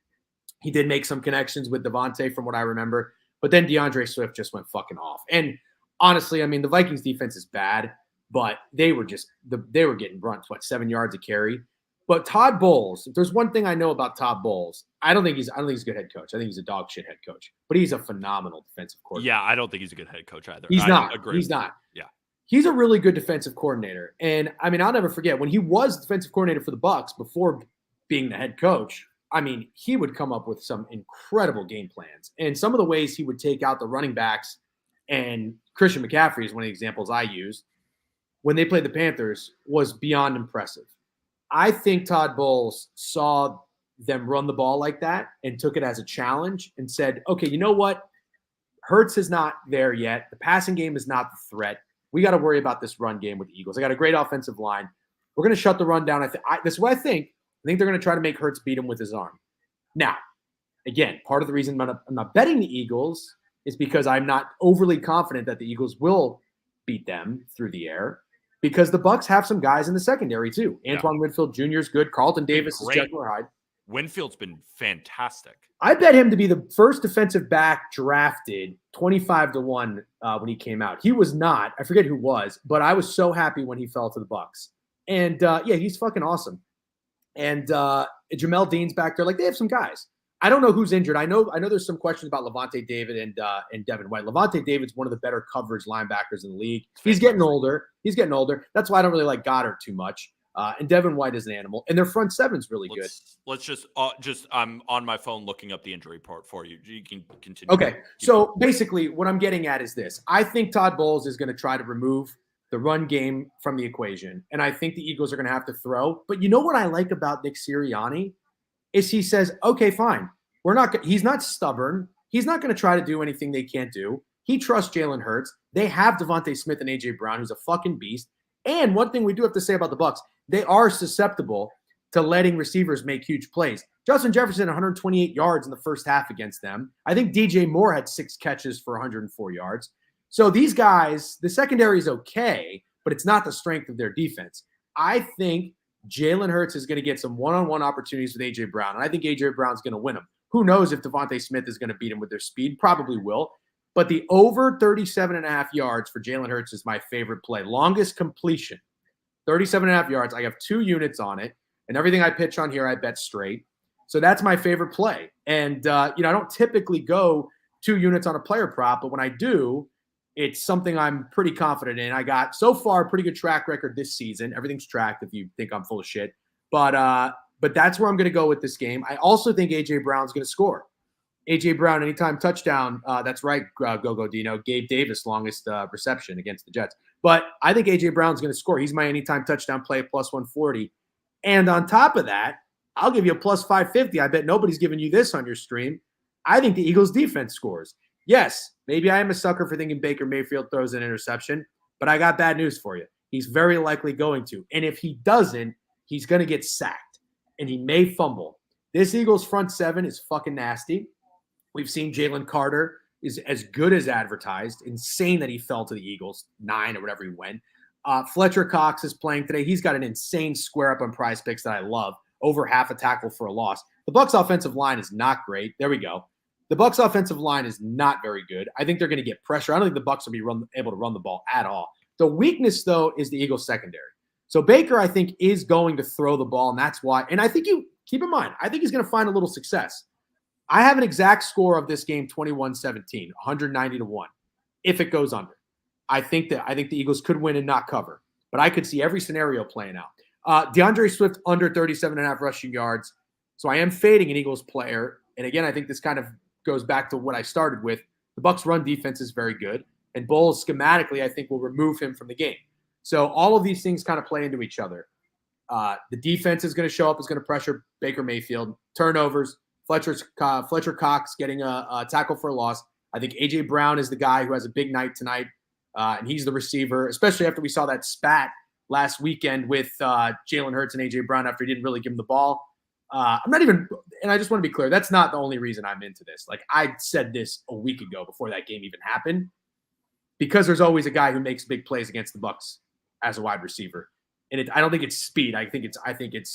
He did make some connections with Devontae from what I remember, but then DeAndre Swift just went fucking off. And honestly, I mean, the Vikings defense is bad, but they were getting run 7 yards a carry. But Todd Bowles, if there's one thing I know about Todd Bowles, I don't think he's a good head coach. I think he's a dog shit head coach, but he's a phenomenal defensive coordinator. Yeah, I don't think he's a good head coach either. He's not. Yeah. He's a really good defensive coordinator. And I mean, I'll never forget when he was defensive coordinator for the Bucs before being the head coach. I mean, he would come up with some incredible game plans. And some of the ways he would take out the running backs, and Christian McCaffrey is one of the examples I use, when they played the Panthers was beyond impressive. I think Todd Bowles saw them run the ball like that and took it as a challenge and said, okay, you know what? Hurts is not there yet. The passing game is not the threat. We got to worry about this run game with the Eagles. I got a great offensive line. We're going to shut the run down. This is what I think. I think they're going to try to make Hurts beat him with his arm. Now, again, part of the reason I'm not betting the Eagles is because I'm not overly confident that the Eagles will beat them through the air, because the Bucs have some guys in the secondary too. Antoine Winfield Jr. is good. Carlton Davis is Jekyll Hyde. Winfield's been fantastic. I bet him to be the first defensive back drafted 25-1 when he came out. He was not. I forget who was, but I was so happy when he fell to the Bucs. And he's fucking awesome. And Jamel Dean's back there. Like, they have some guys. I don't know who's injured. I know there's some questions about Levante David and Devin White. Levante David's one of the better coverage linebackers in the league. He's getting older. That's why I don't really like Goddard too much. And Devin White is an animal. And their front seven's really good. Let's just I'm on my phone looking up the injury report for you. You can continue. Okay. So basically what I'm getting at is this. I think Todd Bowles is going to try to remove the run game from the equation. And I think the Eagles are going to have to throw. But you know what I like about Nick Sirianni is he says, okay, fine. He's not stubborn. He's not going to try to do anything they can't do. He trusts Jalen Hurts. They have Devontae Smith and A.J. Brown, who's a fucking beast. And one thing we do have to say about the Bucs, they are susceptible to letting receivers make huge plays. Justin Jefferson, 128 yards in the first half against them. I think DJ Moore had 6 catches for 104 yards. So these guys, the secondary is okay, but it's not the strength of their defense. I think Jalen Hurts is going to get some one-on-one opportunities with A.J. Brown, and I think A.J. Brown's going to win them. Who knows if Devontae Smith is going to beat him with their speed? Probably will. But the over 37.5 yards for Jalen Hurts is my favorite play. Longest completion, 37.5 yards. I have 2 units on it, and everything I pitch on here, I bet straight. So that's my favorite play. And, I don't typically go 2 units on a player prop, but when I do, it's something I'm pretty confident in. I got, so far, a pretty good track record this season. Everything's tracked if you think I'm full of shit. But that's where I'm going to go with this game. I also think A.J. Brown's going to score. A.J. Brown, anytime touchdown. That's right, Go Dino. Gabe Davis, longest reception against the Jets. But I think A.J. Brown's going to score. He's my anytime touchdown play at plus 140. And on top of that, I'll give you a plus 550. I bet nobody's giving you this on your stream. I think the Eagles defense scores. Yes, maybe I am a sucker for thinking Baker Mayfield throws an interception, but I got bad news for you. He's very likely going to. And if he doesn't, he's going to get sacked, and he may fumble. This Eagles front seven is fucking nasty. We've seen Jalen Carter is as good as advertised. Insane that he fell to the Eagles, 9 or whatever he went. Fletcher Cox is playing today. He's got an insane square up on Prize Picks that I love. Over half a tackle for a loss. The Bucs offensive line is not great. There we go. The Bucs offensive line is not very good. I think they're going to get pressure. I don't think the Bucs will be able to run the ball at all. The weakness, though, is the Eagles secondary. So Baker, I think, is going to throw the ball, and that's why. And I think you keep in mind, I think he's going to find a little success. I have an exact score of this game, 21-17, 190-1, if it goes under. I think the Eagles could win and not cover, but I could see every scenario playing out. DeAndre Swift under 37.5 rushing yards. So I am fading an Eagles player. And again, I think this kind of goes back to what I started with. The Bucs run defense is very good. And Bowles schematically, I think, will remove him from the game. So all of these things kind of play into each other. The defense is going to show up, is going to pressure Baker Mayfield. Turnovers, Fletcher Cox getting a tackle for a loss. I think A.J. Brown is the guy who has a big night tonight. And he's the receiver, especially after we saw that spat last weekend with Jalen Hurts and A.J. Brown after he didn't really give him the ball. I'm not even – and I just want to be clear, that's not the only reason I'm into this. Like, I said this a week ago before that game even happened, because there's always a guy who makes big plays against the Bucs as a wide receiver. And I don't think it's speed. I think it's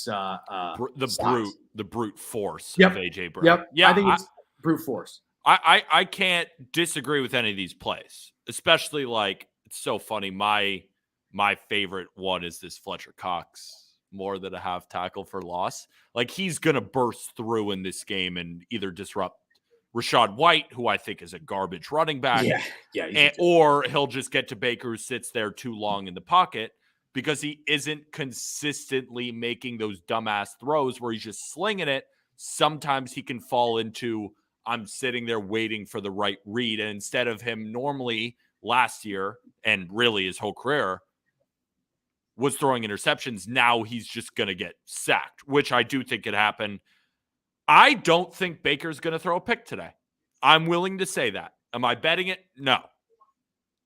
the brute force of A.J. Brown. Yep. Yeah, I think it's brute force. I can't disagree with any of these plays, especially like it's so funny. My favorite one is this Fletcher Cox more than a half tackle for loss. Like he's going to burst through in this game and either disrupt Rachaad White, who I think is a garbage running back, or he'll just get to Baker, who sits there too long in the pocket because he isn't consistently making those dumbass throws where he's just slinging it. Sometimes he can fall into I'm sitting there waiting for the right read. And instead of him normally last year and really his whole career was throwing interceptions, now he's just going to get sacked, which I do think could happen. I don't think Baker's going to throw a pick today. I'm willing to say that. Am I betting it? No.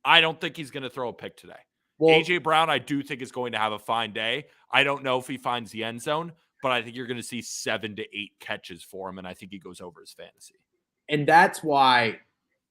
I don't think he's going to throw a pick today. Well, A.J. Brown, I do think is going to have a fine day. I don't know if he finds the end zone, but I think you're going to see 7 to 8 catches for him, and I think he goes over his fantasy. And that's why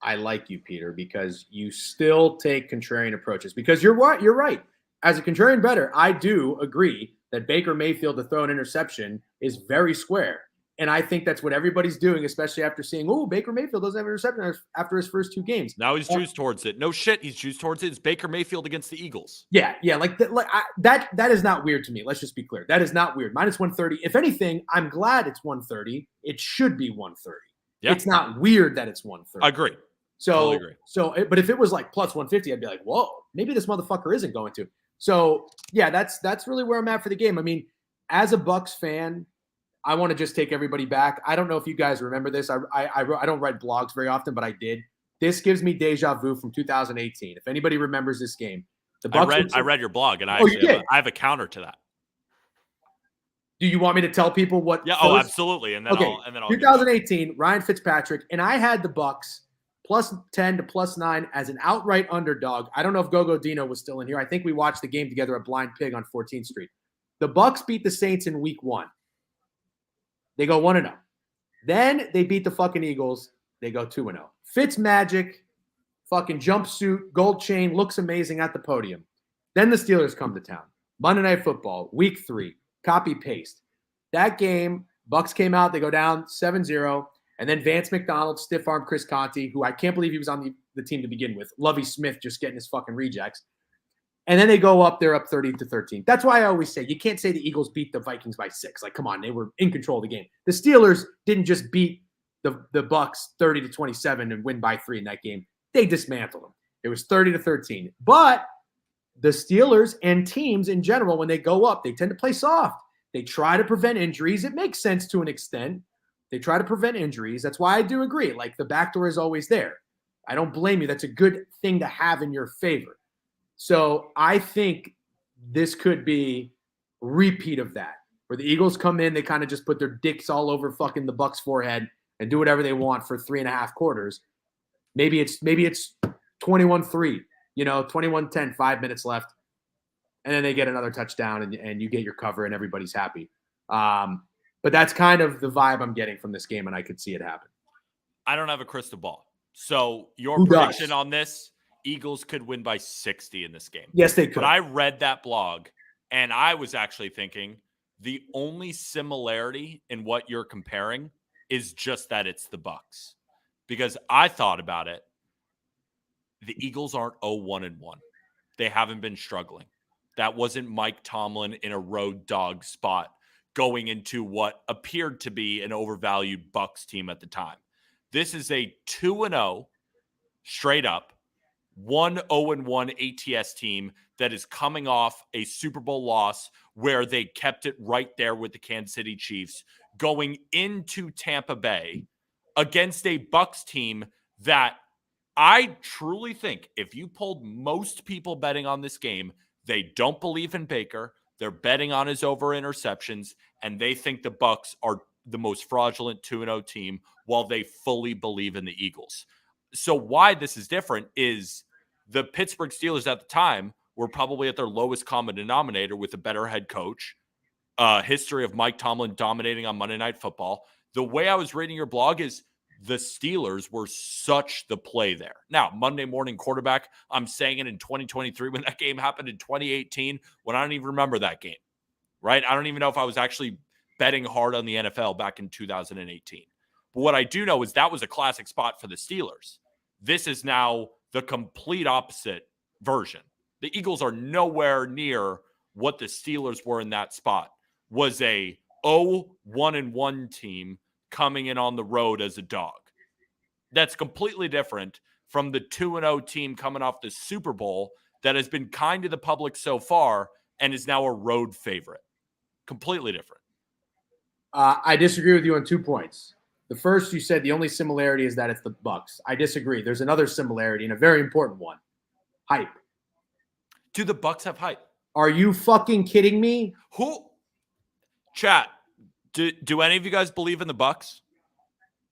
I like you, Peter, because you still take contrarian approaches. Because you're right. As a contrarian bettor, I do agree that Baker Mayfield to throw an interception is very square. And I think that's what everybody's doing, especially after seeing, Baker Mayfield doesn't have an interception after his first 2 games. Now he's juiced towards it. No shit, he's juiced towards it. It's Baker Mayfield against the Eagles. Yeah, that is not weird to me. Let's just be clear. That is not weird. Minus 130. If anything, I'm glad it's 130. It should be 130. Yeah. It's not weird that it's 130. Agree. So, totally agree. But if it was like plus 150, I'd be like, whoa, maybe this motherfucker isn't going to. So, yeah, that's really where I'm at for the game. I mean, as a Bucs fan, I want to just take everybody back. I don't know if you guys remember this. I don't write blogs very often, but I did. This gives me deja vu from 2018. If anybody remembers this game, the Bucs. I read your blog, and I have a counter to that. Do you want me to tell people what? Yeah. Oh, absolutely. And then I'll 2018, Ryan Fitzpatrick, and I had the Bucs plus 10 to plus 9 as an outright underdog. I don't know if Gogo Dino was still in here. I think we watched the game together at Blind Pig on 14th Street. The Bucs beat the Saints in week 1. They go 1-0. Then they beat the fucking Eagles. They go 2-0. Fitzmagic, fucking jumpsuit, gold chain, looks amazing at the podium. Then the Steelers come to town. Monday Night Football, week 3, copy paste. That game, Bucs came out. They go down 7-0. And then Vance McDonald, stiff-arm Chris Conte, who I can't believe he was on the team to begin with. Lovie Smith just getting his fucking rejects. And then they go up. They're up 30-13. That's why I always say you can't say the Eagles beat the Vikings by 6. Like, come on, they were in control of the game. The Steelers didn't just beat the Bucs 30-27 and win by 3 in that game. They dismantled them. It was 30-13. But the Steelers and teams in general, when they go up, they tend to play soft. They try to prevent injuries. It makes sense to an extent. They try to prevent injuries. That's why I do agree. Like, the back door is always there. I don't blame you. That's a good thing to have in your favor. So I think this could be a repeat of that, where the Eagles come in, they kind of just put their dicks all over fucking the Bucs' forehead and do whatever they want for 3.5 quarters. Maybe it's 21-3, 21-10, 5 minutes left. And then they get another touchdown and you get your cover and everybody's happy. But that's kind of the vibe I'm getting from this game, and I could see it happen. I don't have a crystal ball. So your prediction on this Eagles could win by 60 in this game. Yes, they could. But I read that blog, and I was actually thinking the only similarity in what you're comparing is just that it's the Bucs. Because I thought about it, the Eagles aren't 0-1-1. They haven't been struggling. That wasn't Mike Tomlin in a road dog spot going into what appeared to be an overvalued Bucs team at the time. This is a 2-0 straight up 1-0-1 ATS team that is coming off a Super Bowl loss where they kept it right there with the Kansas City Chiefs, going into Tampa Bay against a Bucs team that I truly think if you polled most people betting on this game, they don't believe in Baker. They're betting on his over interceptions, and they think the Bucs are the most fraudulent 2-0 team while they fully believe in the Eagles. So why this is different is the Pittsburgh Steelers at the time were probably at their lowest common denominator with a better head coach, history of Mike Tomlin dominating on Monday Night Football. The way I was reading your blog is the Steelers were such the play there. Now, Monday morning quarterback, I'm saying it in 2023 when that game happened in 2018, when I don't even remember that game, right? I don't even know if I was actually betting hard on the NFL back in 2018. But what I do know is that was a classic spot for the Steelers. This is now the complete opposite version. The Eagles are nowhere near what the Steelers were in that spot. Was a 0-1-1 team coming in on the road as a dog. That's completely different from the 2-0 team coming off the Super Bowl that has been kind to the public so far and is now a road favorite. Completely different. I disagree with you on 2 points. The first, you said the only similarity is that it's the Bucs. I disagree. There's another similarity and a very important one. Hype. Do the Bucs have hype? Are you fucking kidding me? Chat, do any of you guys believe in the Bucs?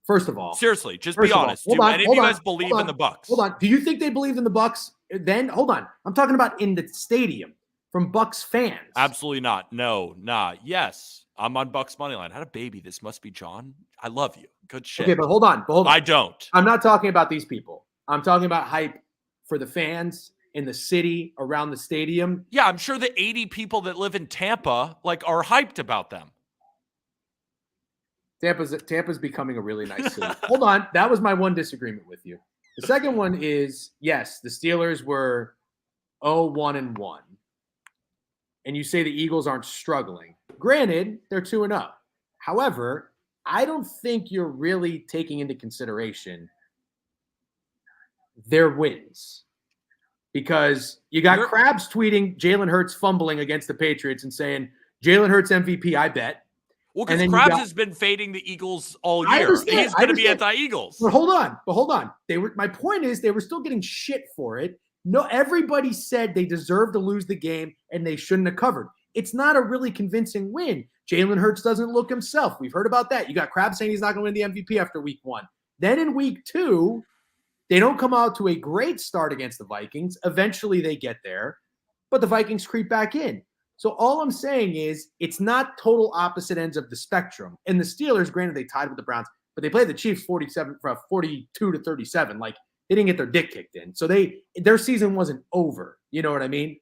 First of all. Seriously, just be honest. Do any of you guys believe in the Bucs? Hold on. Do you think they believed in the Bucs? Then, hold on. I'm talking about in the stadium from Bucs fans. Absolutely not. No, nah. Yes. I'm on Bucs money line. Had a baby. This must be John. I love you. Good shit. Okay, but hold on. I don't. I'm not talking about these people. I'm talking about hype for the fans in the city around the stadium. Yeah, I'm sure the 80 people that live in Tampa are hyped about them. Tampa's becoming a really nice city. Hold on. That was my one disagreement with you. The second one is, yes, the Steelers were 0-1-1. And you say the Eagles aren't struggling. Granted, they're 2-0. However, I don't think you're really taking into consideration their wins. Because you got Krabs tweeting Jalen Hurts fumbling against the Patriots and saying, Jalen Hurts MVP, I bet. Well, because Krabs has been fading the Eagles all year. He's going to be anti-Eagles. But hold on. My point is they were still getting shit for it. No, everybody said they deserved to lose the game and they shouldn't have covered. It's not a really convincing win. Jalen Hurts doesn't look himself. We've heard about that. You got Krabs saying he's not going to win the MVP after week 1. Then in week 2, they don't come out to a great start against the Vikings. Eventually they get there, but the Vikings creep back in. So all I'm saying is it's not total opposite ends of the spectrum. And the Steelers, granted, they tied with the Browns, but they played the Chiefs 42-37. Like, they didn't get their dick kicked in. So their season wasn't over. You know what I mean?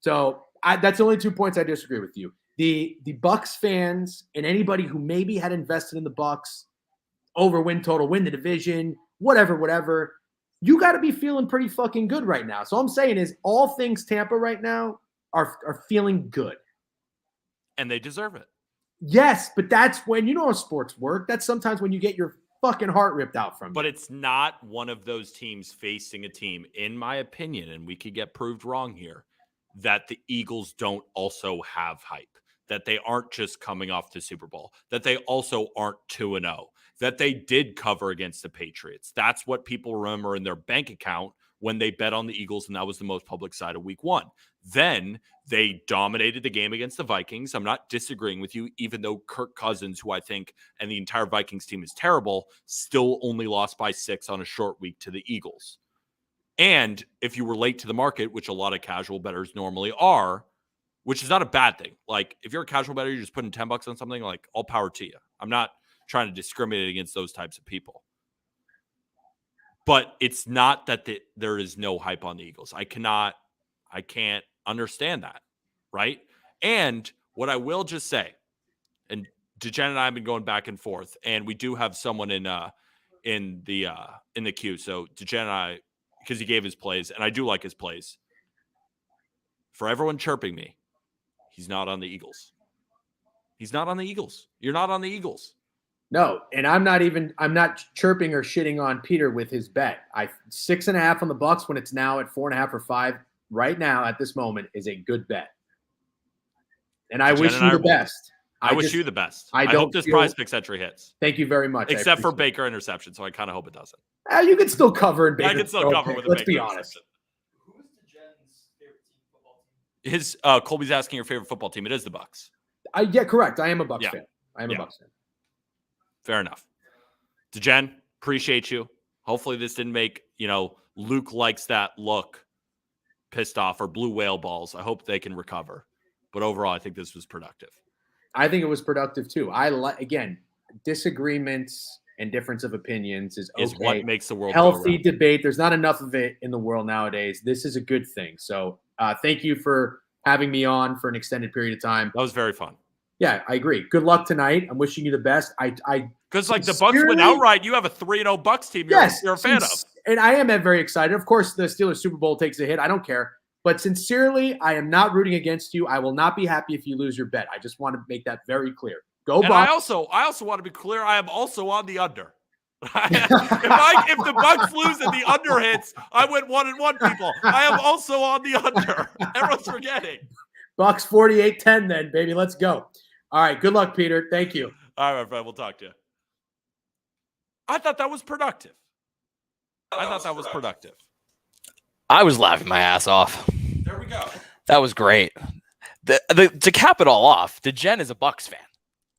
So that's the only 2 points I disagree with you. The Bucs fans and anybody who maybe had invested in the Bucs, over win total, win the division, whatever, you got to be feeling pretty fucking good right now. So all I'm saying is all things Tampa right now are feeling good. And they deserve it. Yes, but that's when, you know how sports work. That's sometimes when you get your fucking heart ripped out from you. But it's not one of those teams facing a team, in my opinion, and we could get proved wrong here, that the Eagles don't also have hype, that they aren't just coming off the Super Bowl, that they also aren't 2-0, that they did cover against the Patriots. That's what people remember in their bank account when they bet on the Eagles, and that was the most public side of week 1. Then they dominated the game against the Vikings. I'm not disagreeing with you, even though Kirk Cousins, who I think, and the entire Vikings team is terrible, still only lost by 6 on a short week to the Eagles. And if you were late to the market, which a lot of casual bettors normally are, which is not a bad thing. Like, if you're a casual bettor, you're just putting $10 on something, like, all power to you. I'm not trying to discriminate against those types of people. But it's not that there is no hype on the Eagles. I can't understand that, right? And what I will just say, and DeGen and I have been going back and forth, and we do have someone in the queue. So DeGen and I, because he gave his plays, and I do like his plays. For everyone chirping me, he's not on the Eagles. He's not on the Eagles. You're not on the Eagles. No, and I'm not chirping or shitting on Peter with his bet. 6.5 on the Bucks when it's now at 4.5 or 5 right now at this moment is a good bet. And I wish you the best. I wish you the best. I hope this prize picks entry hits. Thank you very much. Except for Baker interception, so I kind of hope it doesn't. You can still cover in Baker. I can still cover with a Let's Baker be honest. Who is DeGen's favorite team football team? Colby's asking your favorite football team. It is the Bucks. Yeah, correct. I am a Bucks Yeah. fan. I am a Bucks fan. Fair enough. DeGen, appreciate you. Hopefully this didn't make, Luke likes that look pissed off or blue whale balls. I hope they can recover. But overall, I think this was productive. I think it was productive too. Again, disagreements and difference of opinions is what makes the world healthy go debate. There's not enough of it in the world nowadays. This is a good thing. So thank you for having me on for an extended period of time. That was very fun. Yeah, I agree. Good luck tonight. I'm wishing you the best. Because the Bucks went outright. You have a 3-0 Bucks team you're a fan of. And I am very excited. Of course, the Steelers Super Bowl takes a hit. I don't care. But sincerely, I am not rooting against you. I will not be happy if you lose your bet. I just want to make that very clear. Go Bucks. I also want to be clear. I am also on the under. If the Bucks lose and the under hits, I went 1-1, people. I am also on the under. Everyone's forgetting. Bucks 48-10 then, baby. Let's go. All right. Good luck, Peter. Thank you. All right, my friend. We'll talk to you. I thought that was productive. I was laughing my ass off. There we go. That was great. To cap it all off, DeGen is a Bucks fan.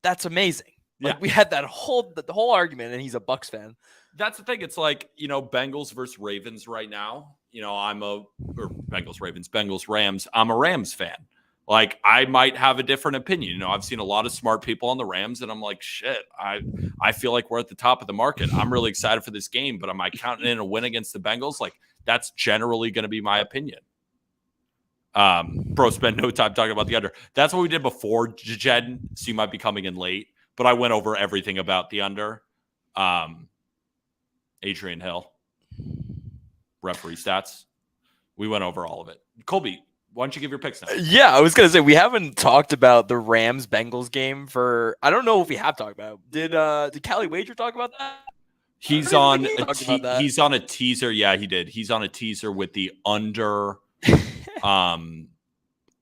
That's amazing. We had the whole argument, and he's a Bucks fan. That's the thing. It's like, Bengals versus Ravens right now. Bengals, Rams. I'm a Rams fan. Like, I might have a different opinion. I've seen a lot of smart people on the Rams, and I'm like, shit, I feel like we're at the top of the market. I'm really excited for this game, but am I counting in a win against the Bengals? Like, that's generally going to be my opinion. Bro, spend no time talking about the under. That's what we did before, Jed, so you might be coming in late, but I went over everything about the under. Adrian Hill, referee stats. We went over all of it. Colby, why don't you give your picks now? Yeah, I was going to say, we haven't talked about the Rams-Bengals game I don't know if we have talked about it. Did Callie Wager talk about that? He's on a teaser. Yeah, he did. He's on a teaser with the under.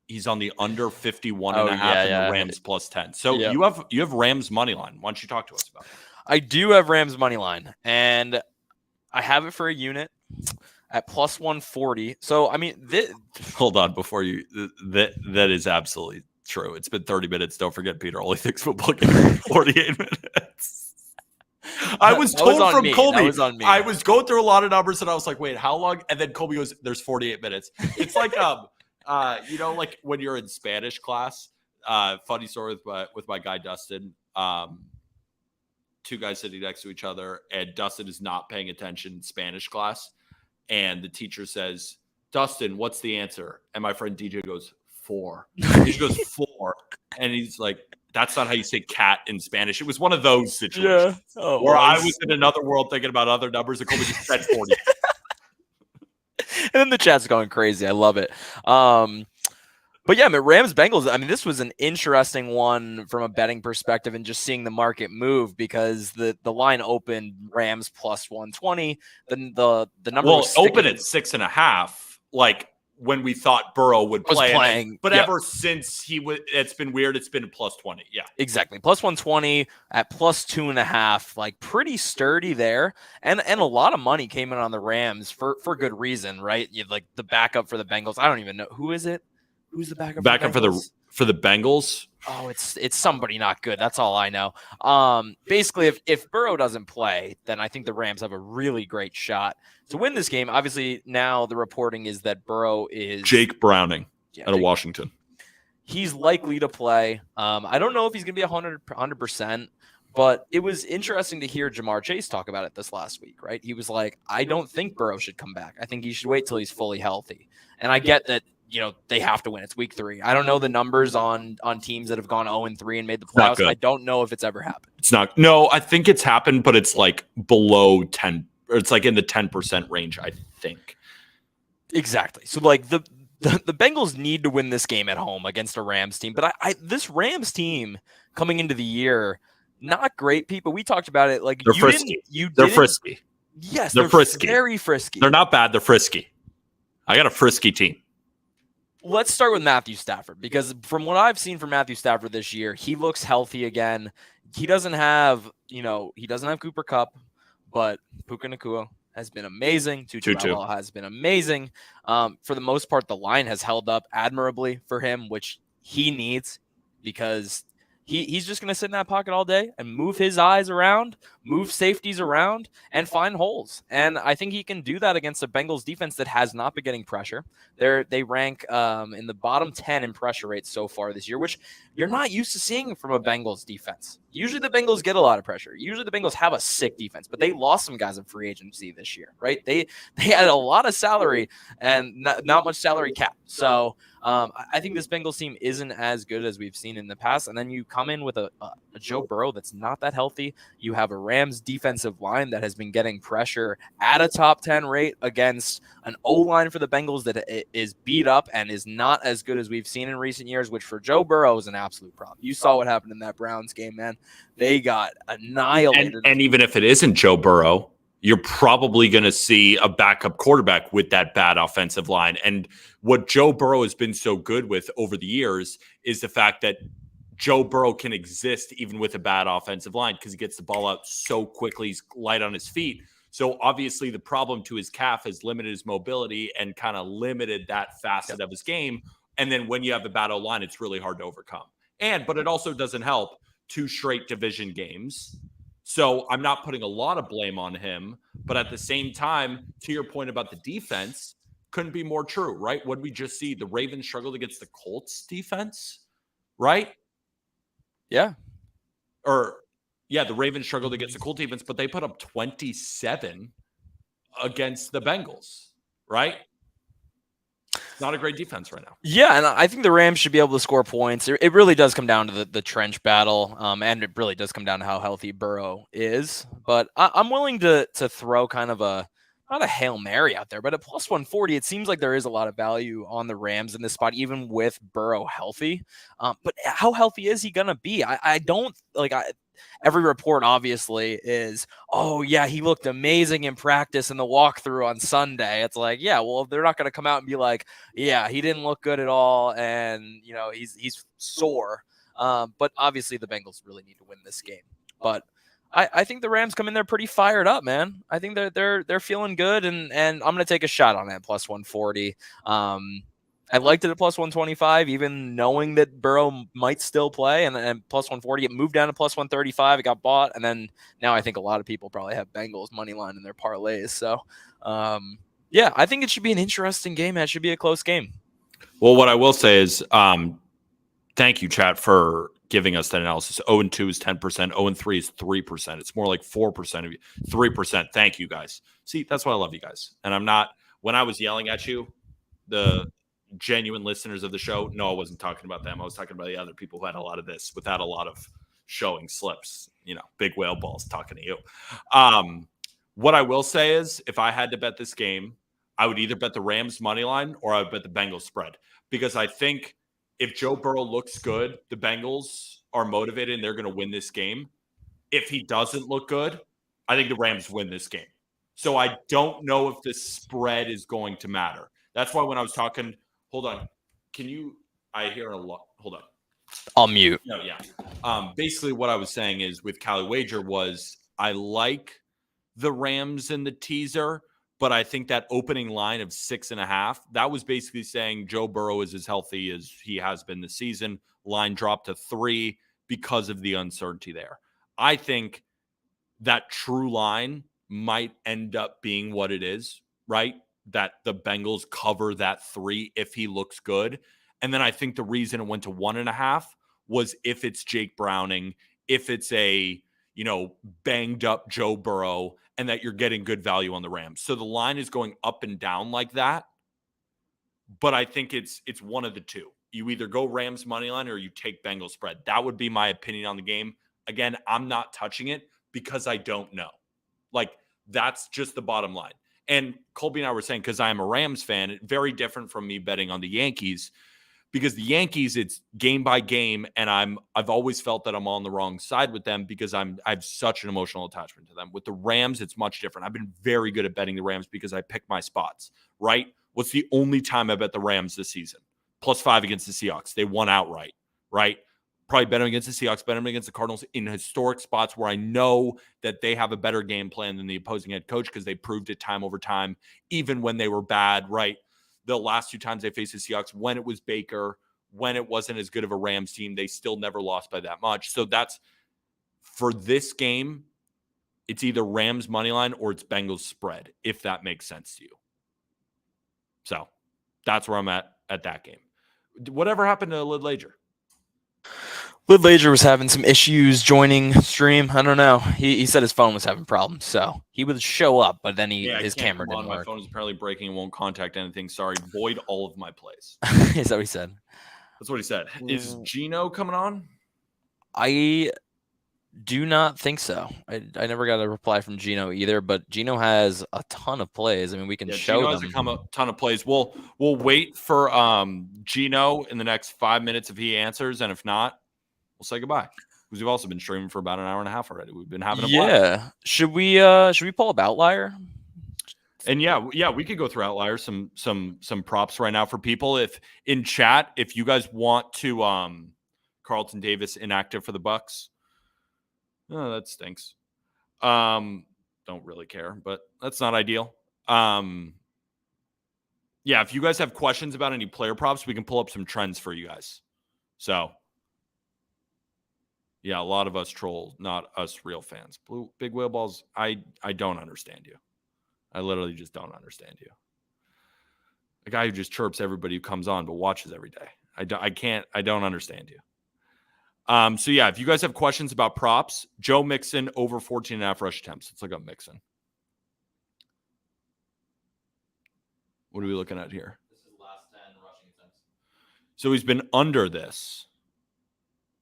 He's on the under 51 and a half and the Rams plus 10. So you have Rams money line. Why don't you talk to us about it? I do have Rams money line, and I have it for a unit at plus 140. So I mean, hold on before you. That is absolutely true. It's been 30 minutes. Don't forget, Peter only thinks football game for 48 minutes. I was told from Colby. I was going through a lot of numbers, and I was like, "Wait, how long?" And then Colby goes, "There's 48 minutes." It's like like when you're in Spanish class. Funny story with my guy Dustin. Two guys sitting next to each other, and Dustin is not paying attention in Spanish class, and the teacher says, "Dustin, what's the answer?" And my friend DJ goes, 4. He goes 4, and he's like, "That's not how you say cat in Spanish." It was one of those situations where I was in another world thinking about other numbers, and Colby just said 40. And then the chat's going crazy. I love it. But yeah, Rams-Bengals, I mean, this was an interesting one from a betting perspective and just seeing the market move because the line opened Rams plus 120. Then the number opened at 6.5, like when we thought Burrow would play. But ever since it's been weird. It's been plus 20. Yeah, exactly. Plus 120 at plus 2.5, like pretty sturdy there. And a lot of money came in on the Rams for good reason, right? You have like the backup for the Bengals. I don't even know. Who is it? Who's the backup? For the Bengals? Oh, it's somebody not good. That's all I know. Basically, if Burrow doesn't play, then I think the Rams have a really great shot to win this game. Obviously, now the reporting is that Burrow is Jake Browning out of Washington. He's likely to play. I don't know if he's going to be 100%, But it was interesting to hear Jamar Chase talk about it this last week, right? He was like, I don't think Burrow should come back. I think he should wait till he's fully healthy. And I get that, they have to win. It's week 3. I don't know the numbers on teams that have gone 0-3 and made the Not playoffs. good. I don't know if it's ever happened. It's not. No, I think it's happened, but it's like below 10, or it's like in the 10% range, I think. Exactly. So like the Bengals need to win this game at home against a Rams team. But this Rams team coming into the year, not great people. We talked about it. Like They're frisky. They're They're frisky. Yes, They're frisky. Very frisky. They're not bad. They're frisky. I got a frisky team. Let's start with Matthew Stafford, because from what I've seen from Matthew Stafford this year, he looks healthy again. He doesn't have Cooper Kupp, but Puka Nacua has been amazing. Tutu has been amazing. For the most part, the line has held up admirably for him, which he needs, because he's just going to sit in that pocket all day and move his eyes around, move safeties around, and find holes. And I think he can do that against a Bengals defense that has not been getting pressure. They rank in the bottom 10 in pressure rates so far this year, which you're not used to seeing from a Bengals defense. Usually the Bengals get a lot of pressure. Usually the Bengals have a sick defense, but they lost some guys in free agency this year, right? They had a lot of salary and not much salary cap. So I think this Bengals team isn't as good as we've seen in the past. And then you come in with a Joe Burrow that's not that healthy. You have a Rams defensive line that has been getting pressure at a top 10 rate against an O-line for the Bengals that is beat up and is not as good as we've seen in recent years, which for Joe Burrow is an absolute problem. You saw what happened in that Browns game, man. They got annihilated. And even if it isn't Joe Burrow, you're probably going to see a backup quarterback with that bad offensive line. And what Joe Burrow has been so good with over the years is the fact that Joe Burrow can exist even with a bad offensive line because he gets the ball out so quickly. He's light on his feet. So obviously the problem to his calf has limited his mobility and kind of limited that facet of his game. And then when you have a bad O-line, it's really hard to overcome. But it also doesn't help 2 straight division games. So I'm not putting a lot of blame on him, but at the same time, to your point about the defense, couldn't be more true, right? What we just see, the Ravens struggled against the Colts defense, right? Yeah. The Ravens struggled against the Colts defense, but they put up 27 against the Bengals, right? Not a great defense right now. Yeah, and I think the Rams should be able to score points. It really does come down to the trench battle, and it really does come down to how healthy Burrow is. But I'm willing to throw kind of not a Hail Mary out there, but at plus 140, it seems like there is a lot of value on the Rams in this spot, even with Burrow healthy. But how healthy is he going to be? I don't like every report obviously is, oh yeah, he looked amazing in practice in the walkthrough on Sunday. It's like, yeah, well, they're not going to come out and be like, yeah, he didn't look good at all. And he's sore. But obviously the Bengals really need to win this game. But I think the Rams come in there pretty fired up, man. I think they're feeling good, and I'm going to take a shot on that plus 140. I liked it at plus 125, even knowing that Burrow might still play, and plus 140. It moved down to plus 135. It got bought, and then now I think a lot of people probably have Bengals money line in their parlays. So, I think it should be an interesting game. It should be a close game. Well, what I will say is, thank you, chat, for giving us that analysis. 0-2 is 10%. 0-3 is 3%. It's more like 4% of you. 3%. Thank you, guys. See, that's why I love you guys. And I'm not, when I was yelling at you, the genuine listeners of the show, no, I wasn't talking about them. I was talking about the other people who had a lot of this without a lot of showing slips, big whale balls talking to you. What I will say is, if I had to bet this game, I would either bet the Rams money line or I would bet the Bengals spread, because I think if Joe Burrow looks good, the Bengals are motivated and they're going to win this game. If he doesn't look good, I think the Rams win this game. So I don't know if the spread is going to matter. That's why when I was talking, hold on. I hear a lot. Hold on. I'll mute. No, yeah. Basically what I was saying is with Cali Wager was I like the Rams in the teaser, but I think that opening line of 6.5, that was basically saying Joe Burrow is as healthy as he has been this season. Line dropped to 3 because of the uncertainty there. I think that true line might end up being what it is, right? That the Bengals cover that 3 if he looks good. And then I think the reason it went to 1.5 was if it's Jake Browning, if it's a, banged up Joe Burrow and that you're getting good value on the Rams. So the line is going up and down like that. But I think it's one of the two. You either go Rams money line or you take Bengals spread. That would be my opinion on the game. Again, I'm not touching it because I don't know. Like, that's just the bottom line. And Colby and I were saying, because I am a Rams fan, very different from me betting on the Yankees, because the Yankees, it's game by game, and I've always felt that I'm on the wrong side with them because I have such an emotional attachment to them. With the Rams, it's much different. I've been very good at betting the Rams because I pick my spots, right? What's the only time I bet the Rams this season? +5 against the Seahawks. They won outright, right? Probably bet them against the Seahawks, bet them against the Cardinals in historic spots where I know that they have a better game plan than the opposing head coach because they proved it time over time, even when they were bad, right? The last 2 times they faced the Seahawks, when it was Baker, when it wasn't as good of a Rams team, they still never lost by that much. So that's, for this game, it's either Rams money line or it's Bengals spread, if that makes sense to you. So that's where I'm at that game. Whatever happened to Lid Lager? Lid Lager was having some issues joining stream. I don't know. He said his phone was having problems, so he would show up, but then his camera didn't work. My phone is apparently breaking and won't contact anything. Sorry, void all of my plays. Is that what he said? That's what he said. Is Gino coming on? I do not think so. I never got a reply from Gino either, but Gino has a ton of plays. I mean, we can show Gino them. has a ton of plays. We'll wait for Gino in the next 5 minutes if he answers, and if not, we'll say goodbye. Because we've also been streaming for about an hour and a half already. We've been having a blast. Yeah. Should we pull up Outlier? And yeah, we could go through Outlier, some props right now for people. If in chat, if you guys want to Carlton Davis inactive for the Bucks. Oh, that stinks. Don't really care, but that's not ideal. Yeah, if you guys have questions about any player props, we can pull up some trends for you guys. So, yeah, a lot of us troll, not us real fans. Big whale balls, I don't understand you. I literally just don't understand you. A guy who just chirps everybody who comes on but watches every day. I don't understand you. So yeah, if you guys have questions about props, Joe Mixon over 14.5 rush attempts. Let's look up Mixon. What are we looking at here? This is last 10 rushing attempts. So he's been under this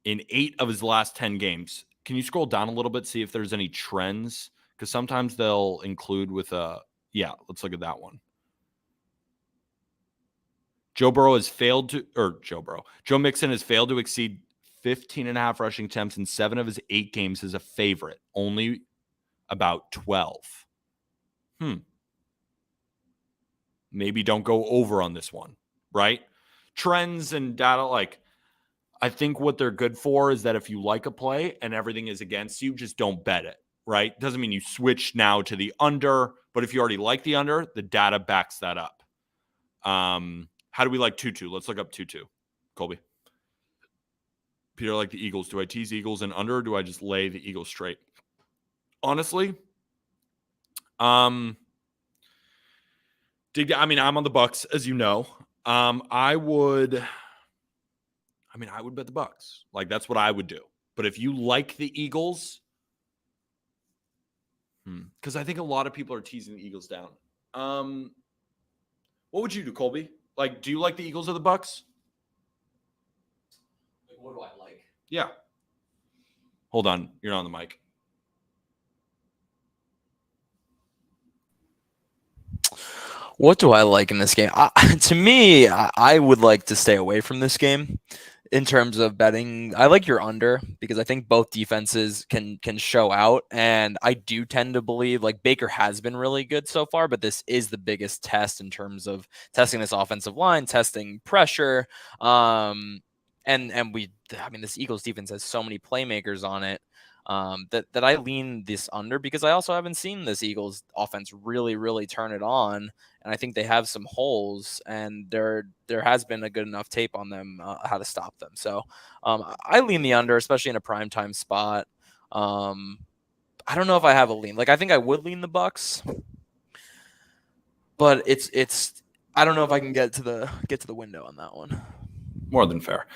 in 8 of his last 10 games. Can you scroll down a little bit, see if there's any trends? Because sometimes they'll include with let's look at that one. Joe Mixon has failed to exceed 15.5 rushing attempts in 7 of his 8 games as a favorite. Only about 12. Maybe don't go over on this one, right? Trends and data, like, I think what they're good for is that if you like a play and everything is against you, just don't bet it, right? Doesn't mean you switch now to the under, but if you already like the under, the data backs that up. How do we like Tutu? Let's look up Tutu. Colby. Peter, like the Eagles. Do I tease Eagles and under, or do I just lay the Eagles straight? Honestly, I'm on the Bucks, as you know. I would bet the Bucks. Like, that's what I would do. But if you like the Eagles, because I think a lot of people are teasing the Eagles down. What would you do, Colby? Like, do you like the Eagles or the Bucks? Like, what do I like? Yeah. Hold on. You're not on the mic. What do I like in this game? To me, I would like to stay away from this game in terms of betting. I like your under because I think both defenses can show out. And I do tend to believe, like, Baker has been really good so far, but this is the biggest test in terms of testing this offensive line, testing pressure. This Eagles defense has so many playmakers on it that I lean this under because I also haven't seen this Eagles offense really, really turn it on. And I think they have some holes, and there has been a good enough tape on them how to stop them. So I lean the under, especially in a primetime spot. I don't know if I have a lean. Like, I think I would lean the Bucks, but it's I don't know if I can get to the window on that one. More than fair.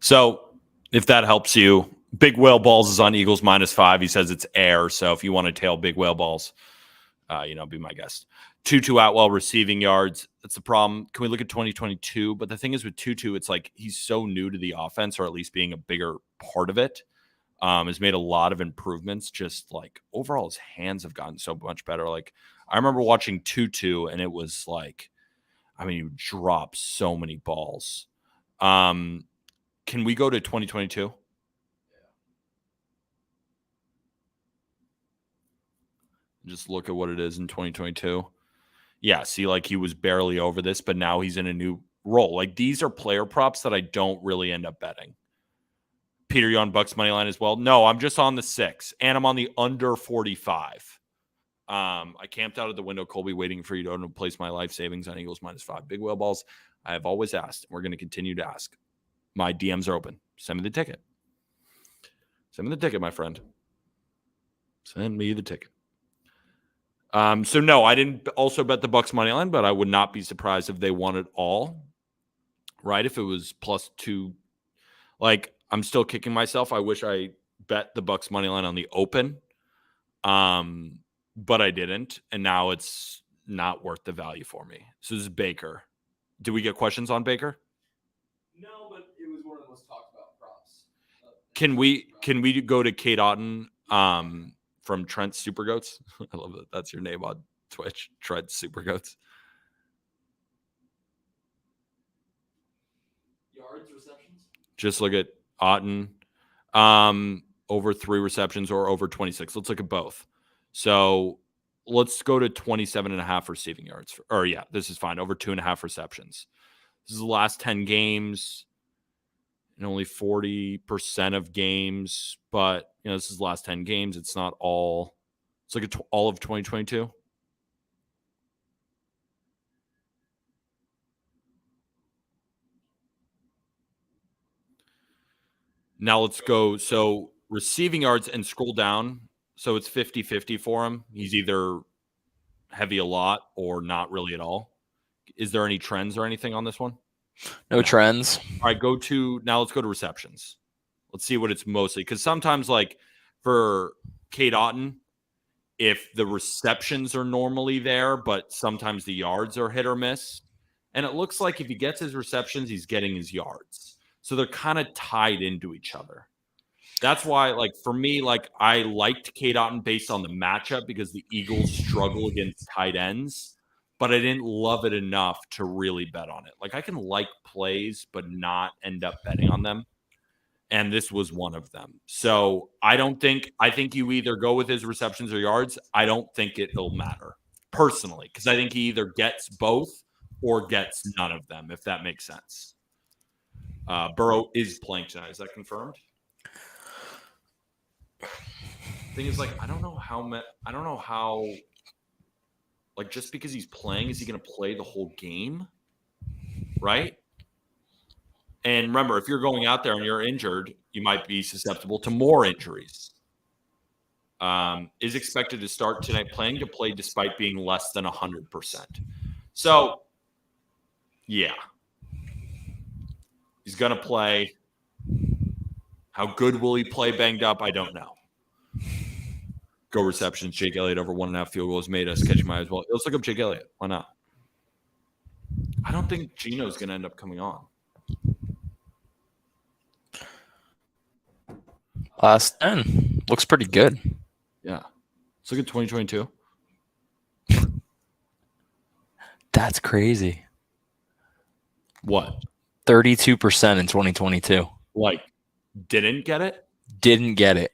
So if that helps you, Big Whale Balls is on Eagles -5. He says it's air. So if you want to tail Big Whale Balls, be my guest. Tutu Atwell receiving yards. That's the problem. Can we look at 2022? But the thing is with Tutu, it's like he's so new to the offense, or at least being a bigger part of it. Has made a lot of improvements. Just like overall, his hands have gotten so much better. Like I remember watching Tutu, and it was like, you drop so many balls. Can we go to 2022? Just look at what it is in 2022. Yeah, see, like he was barely over this, but now he's in a new role. Like these are player props that I don't really end up betting. Peter, you on Bucks money line as well? No, I'm just on the 6, and I'm on the under 45. I camped out of the window, Colby, waiting for you to place my life savings on Eagles -5. Big Whale Balls. I have always asked, and we're going to continue to ask. My DMs are open. Send me the ticket. Send me the ticket, my friend. Send me the ticket. So no, I didn't also bet the Bucks money line, but I would not be surprised if they won it all. Right? If it was +2, like I'm still kicking myself. I wish I bet the Bucks money line on the open, but I didn't, and now it's not worth the value for me. So this is Baker. Do we get questions on Baker? No, but it was one of the most talked about props. Can we go to Kate Otten? From Trent Supergoats. I love that. That's your name on Twitch. Trent Supergoats. Yards, receptions? Just look at Otten. Over 3 receptions or over 26. Let's look at both. So let's go to 27.5 receiving yards. This is fine. Over 2.5 receptions. This is the last 10 games. And only 40% of games, but this is the last 10 games. It's not all. It's like all of 2022. Now let's go. So receiving yards and scroll down. So it's 50-50 for him. He's either heavy a lot or not really at all. Is there any trends or anything on this one? No trends. All right, let's go to receptions. Let's see what it's mostly. Because sometimes, like, for Kate Otten, if the receptions are normally there, but sometimes the yards are hit or miss. And it looks like if he gets his receptions, he's getting his yards. So they're kind of tied into each other. That's why, like, for me, like, I liked Kate Otten based on the matchup because the Eagles struggle against tight ends. But I didn't love it enough to really bet on it. Like I can like plays, but not end up betting on them. And this was one of them. So I think you either go with his receptions or yards. I don't think it'll matter personally, because I think he either gets both or gets none of them, if that makes sense. Burrow is playing tonight. Is that confirmed? Thing is, like, I don't know how. Like, just because he's playing, is he going to play the whole game? Right? And remember, if you're going out there and you're injured, you might be susceptible to more injuries. Is expected to start tonight, planning to play despite being less than 100%. So, yeah. He's going to play. How good will he play banged up? I don't know. Go receptions. Jake Elliott over 1.5 field goals made us catch my eye as well. Let's look up Jake Elliott. Why not? I don't think Gino's going to end up coming on. Last 10. Looks pretty good. Yeah. Let's look at 2022. That's crazy. What? 32% in 2022. Like, didn't get it? Didn't get it.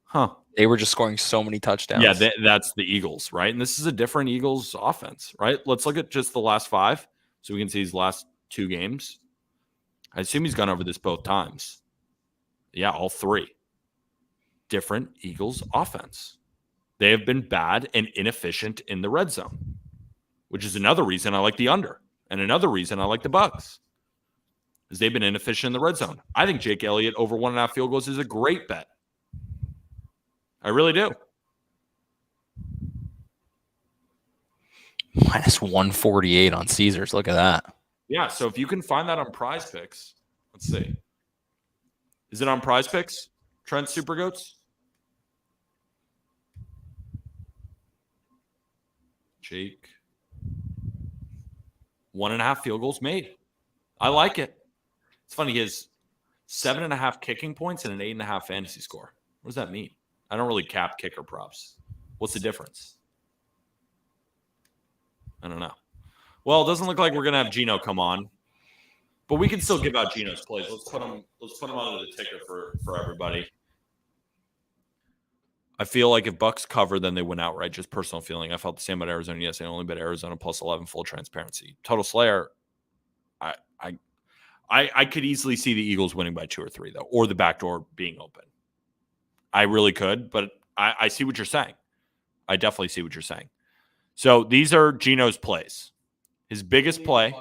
Huh. They were just scoring so many touchdowns. Yeah, that's the Eagles, right? And this is a different Eagles offense, right? Let's look at just the last 5 so we can see his last 2 games. I assume he's gone over this both times. Yeah, all 3. Different Eagles offense. They have been bad and inefficient in the red zone, which is another reason I like the under and another reason I like the Bucks, is they've been inefficient in the red zone. I think Jake Elliott over 1.5 field goals is a great bet. I really do. Minus 148 on Caesars. Look at that. Yeah, so if you can find that on Prize Picks, let's see. Is it on Prize Picks? Trent Supergoats? Jake. 1.5 field goals made. I like it. It's funny. He has 7.5 kicking points and an 8.5 fantasy score. What does that mean? I don't really cap kicker props. What's the difference? I don't know. Well, it doesn't look like we're gonna have Gino come on, but we can still give out Gino's plays. Let's put him onto the ticker for everybody. I feel like if Bucks cover, then they win outright. Just personal feeling. I felt the same about Arizona. Yes, I only bet Arizona plus 11. Full transparency. Total Slayer. I could easily see the Eagles winning by 2 or 3 though, or the back door being open. I really could, but I see what you're saying. I definitely see what you're saying. So these are Gino's plays. His biggest play,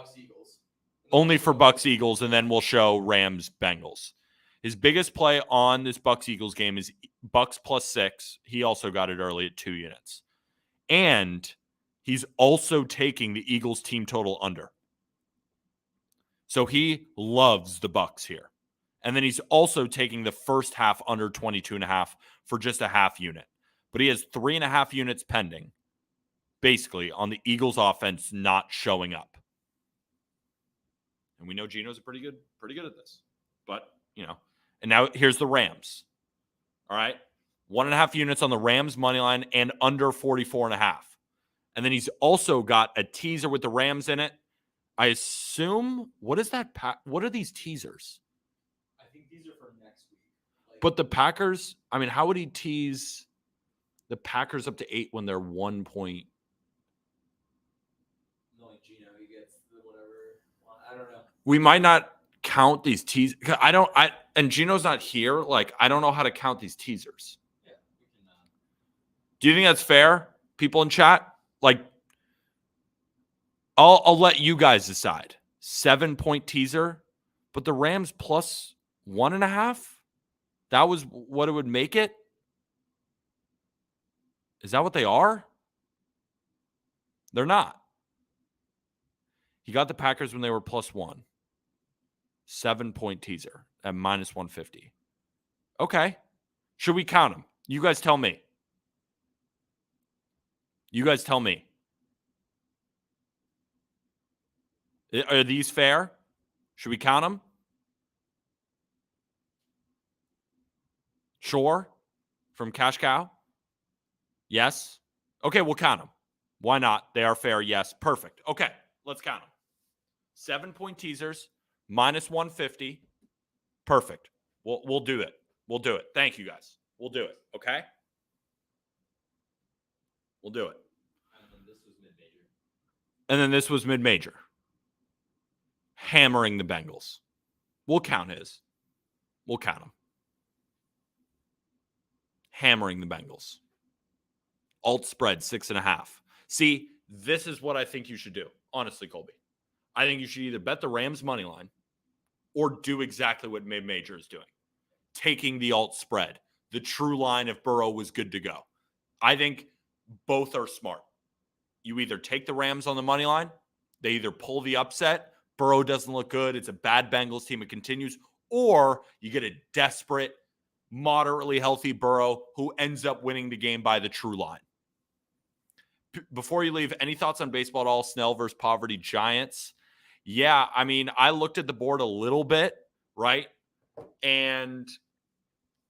only for Bucks Eagles, and then we'll show Rams Bengals. His biggest play on this Bucks Eagles game is Bucks plus 6. He also got it early at 2 units. And he's also taking the Eagles team total under. So he loves the Bucks here. And then he's also taking the first half under 22.5 for just a half unit. But he has 3.5 units pending, basically, on the Eagles offense not showing up. And we know Gino's pretty good at this. But, and now here's the Rams. All right. 1.5 units on the Rams money line and under 44.5. And then he's also got a teaser with the Rams in it. I assume, what is that? What are these teasers? I think these are for next week. But the Packers, how would he tease the Packers up to 8 when they're 1 point? Like Gino, he gets the whatever. Well, I don't know. We might not count these teasers. And Gino's not here. Like, I don't know how to count these teasers. Yeah, we can. Do you think that's fair? People in chat? Like, I'll let you guys decide. 7-point teaser, but the Rams plus 1.5? That was what it would make it? Is that what they are? They're not. He got the Packers when they were plus 1. 7-point teaser at minus 150. Okay. Should we count them? You guys tell me. Are these fair? Should we count them? Sure. From Cash Cow? Yes. Okay, we'll count them. Why not? They are fair. Yes. Perfect. Okay, let's count them. 7-point teasers, minus 150. Perfect. We'll do it. We'll do it. Thank you, guys. We'll do it. Okay? We'll do it. And then this was mid-major. Hammering the Bengals. We'll count his. We'll count him. Hammering the Bengals. Alt spread 6.5. See, this is what I think you should do. Honestly, Colby. I think you should either bet the Rams money line or do exactly what mid-major is doing. Taking the alt spread. The true line if Burrow was good to go. I think both are smart. You either take the Rams on the money line. They either pull the upset. Burrow doesn't look good. It's a bad Bengals team. It continues. Or you get a desperate, moderately healthy Burrow who ends up winning the game by the true line. Before you leave, any thoughts on baseball at all? Snell versus Poverty Giants? Yeah, I looked at the board a little bit, right? And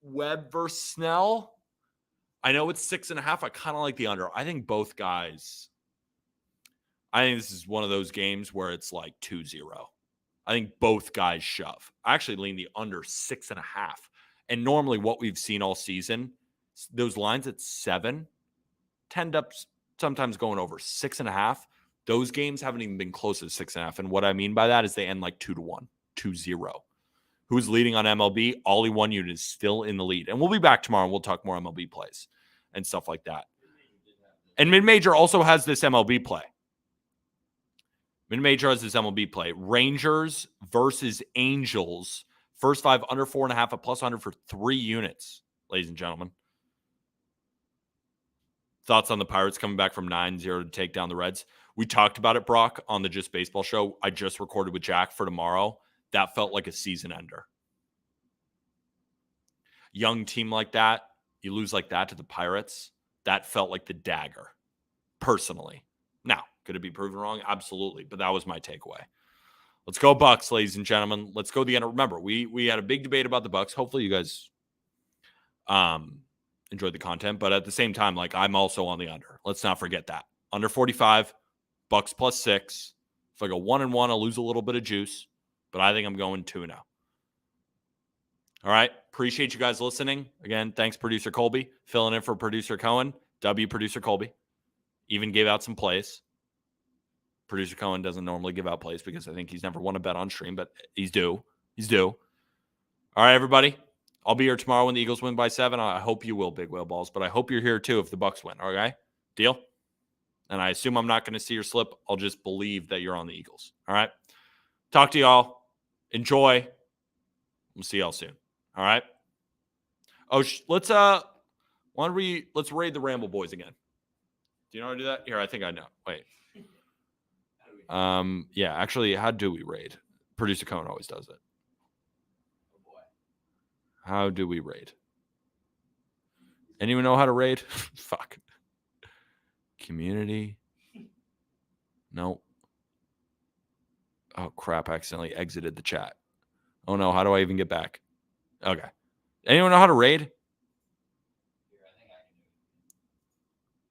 Webb versus Snell, I know it's 6.5. I kind of like the under. I think both guys, I think this is one of those games where it's like 2-0. I think both guys shove. I actually lean the under 6.5. And normally what we've seen all season, those lines at 7 tend up sometimes going over 6.5. Those games haven't even been close to 6.5. And what I mean by that is they end like 2-1, 2-0. Who's leading on MLB? Ollie 1 unit is still in the lead. And we'll be back tomorrow and we'll talk more MLB plays and stuff like that. And mid-major also has this MLB play. Mid-major has this MLB play. Rangers versus Angels. First 5 under 4.5, a plus 100 for 3 units, ladies and gentlemen. Thoughts on the Pirates coming back from 9-0 to take down the Reds? We talked about it, Brock, on the Just Baseball show. I just recorded with Jack for tomorrow. That felt like a season ender. young team like that, you lose like that to the Pirates, that felt like the dagger, personally. Now, could it be proven wrong? Absolutely. But that was my takeaway. Let's go Bucks, ladies and gentlemen. Let's go the end. Remember, we had a big debate about the Bucks. Hopefully you guys enjoyed the content. But at the same time, like, I'm also on the under. Let's not forget that. Under 45, Bucks +6. If I go 1-1, I'll lose a little bit of juice. But I think I'm going 2-0. All right. Appreciate you guys listening. Again, thanks, Producer Colby. Filling in for Producer Cohen. Producer Colby. Even gave out some plays. Producer Cohen doesn't normally give out plays because I think he's never won a bet on stream, but he's due. He's due. All right, everybody. I'll be here tomorrow when the Eagles win by 7. I hope you will, Big Whale Balls, but I hope you're here too if the Bucks win. Okay? Deal? And I assume I'm not going to see your slip. I'll just believe that you're on the Eagles. All right? Talk to y'all. Enjoy. We'll see y'all soon. All right? Oh, let's raid the Ramble Boys again. Do you know how to do that? Here, I think I know. Wait. Yeah, actually, how do we raid? Producer Cohen always does it. Oh boy. How do we raid? Anyone know how to raid? Fuck. Community. Nope. Oh, crap. I accidentally exited the chat. Oh, no. How do I even get back? Okay. Anyone know how to raid? Here, I think I can do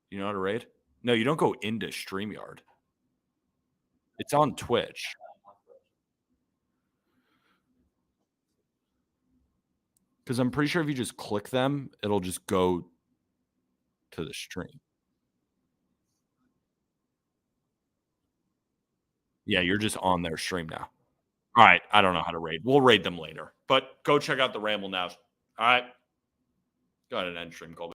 it. You know how to raid? No, you don't go into StreamYard. It's on Twitch. Because I'm pretty sure if you just click them, it'll just go to the stream. Yeah, you're just on their stream now. All right. I don't know how to raid. We'll raid them later. But go check out the Ramble now. All right. Go ahead and end stream, Colby.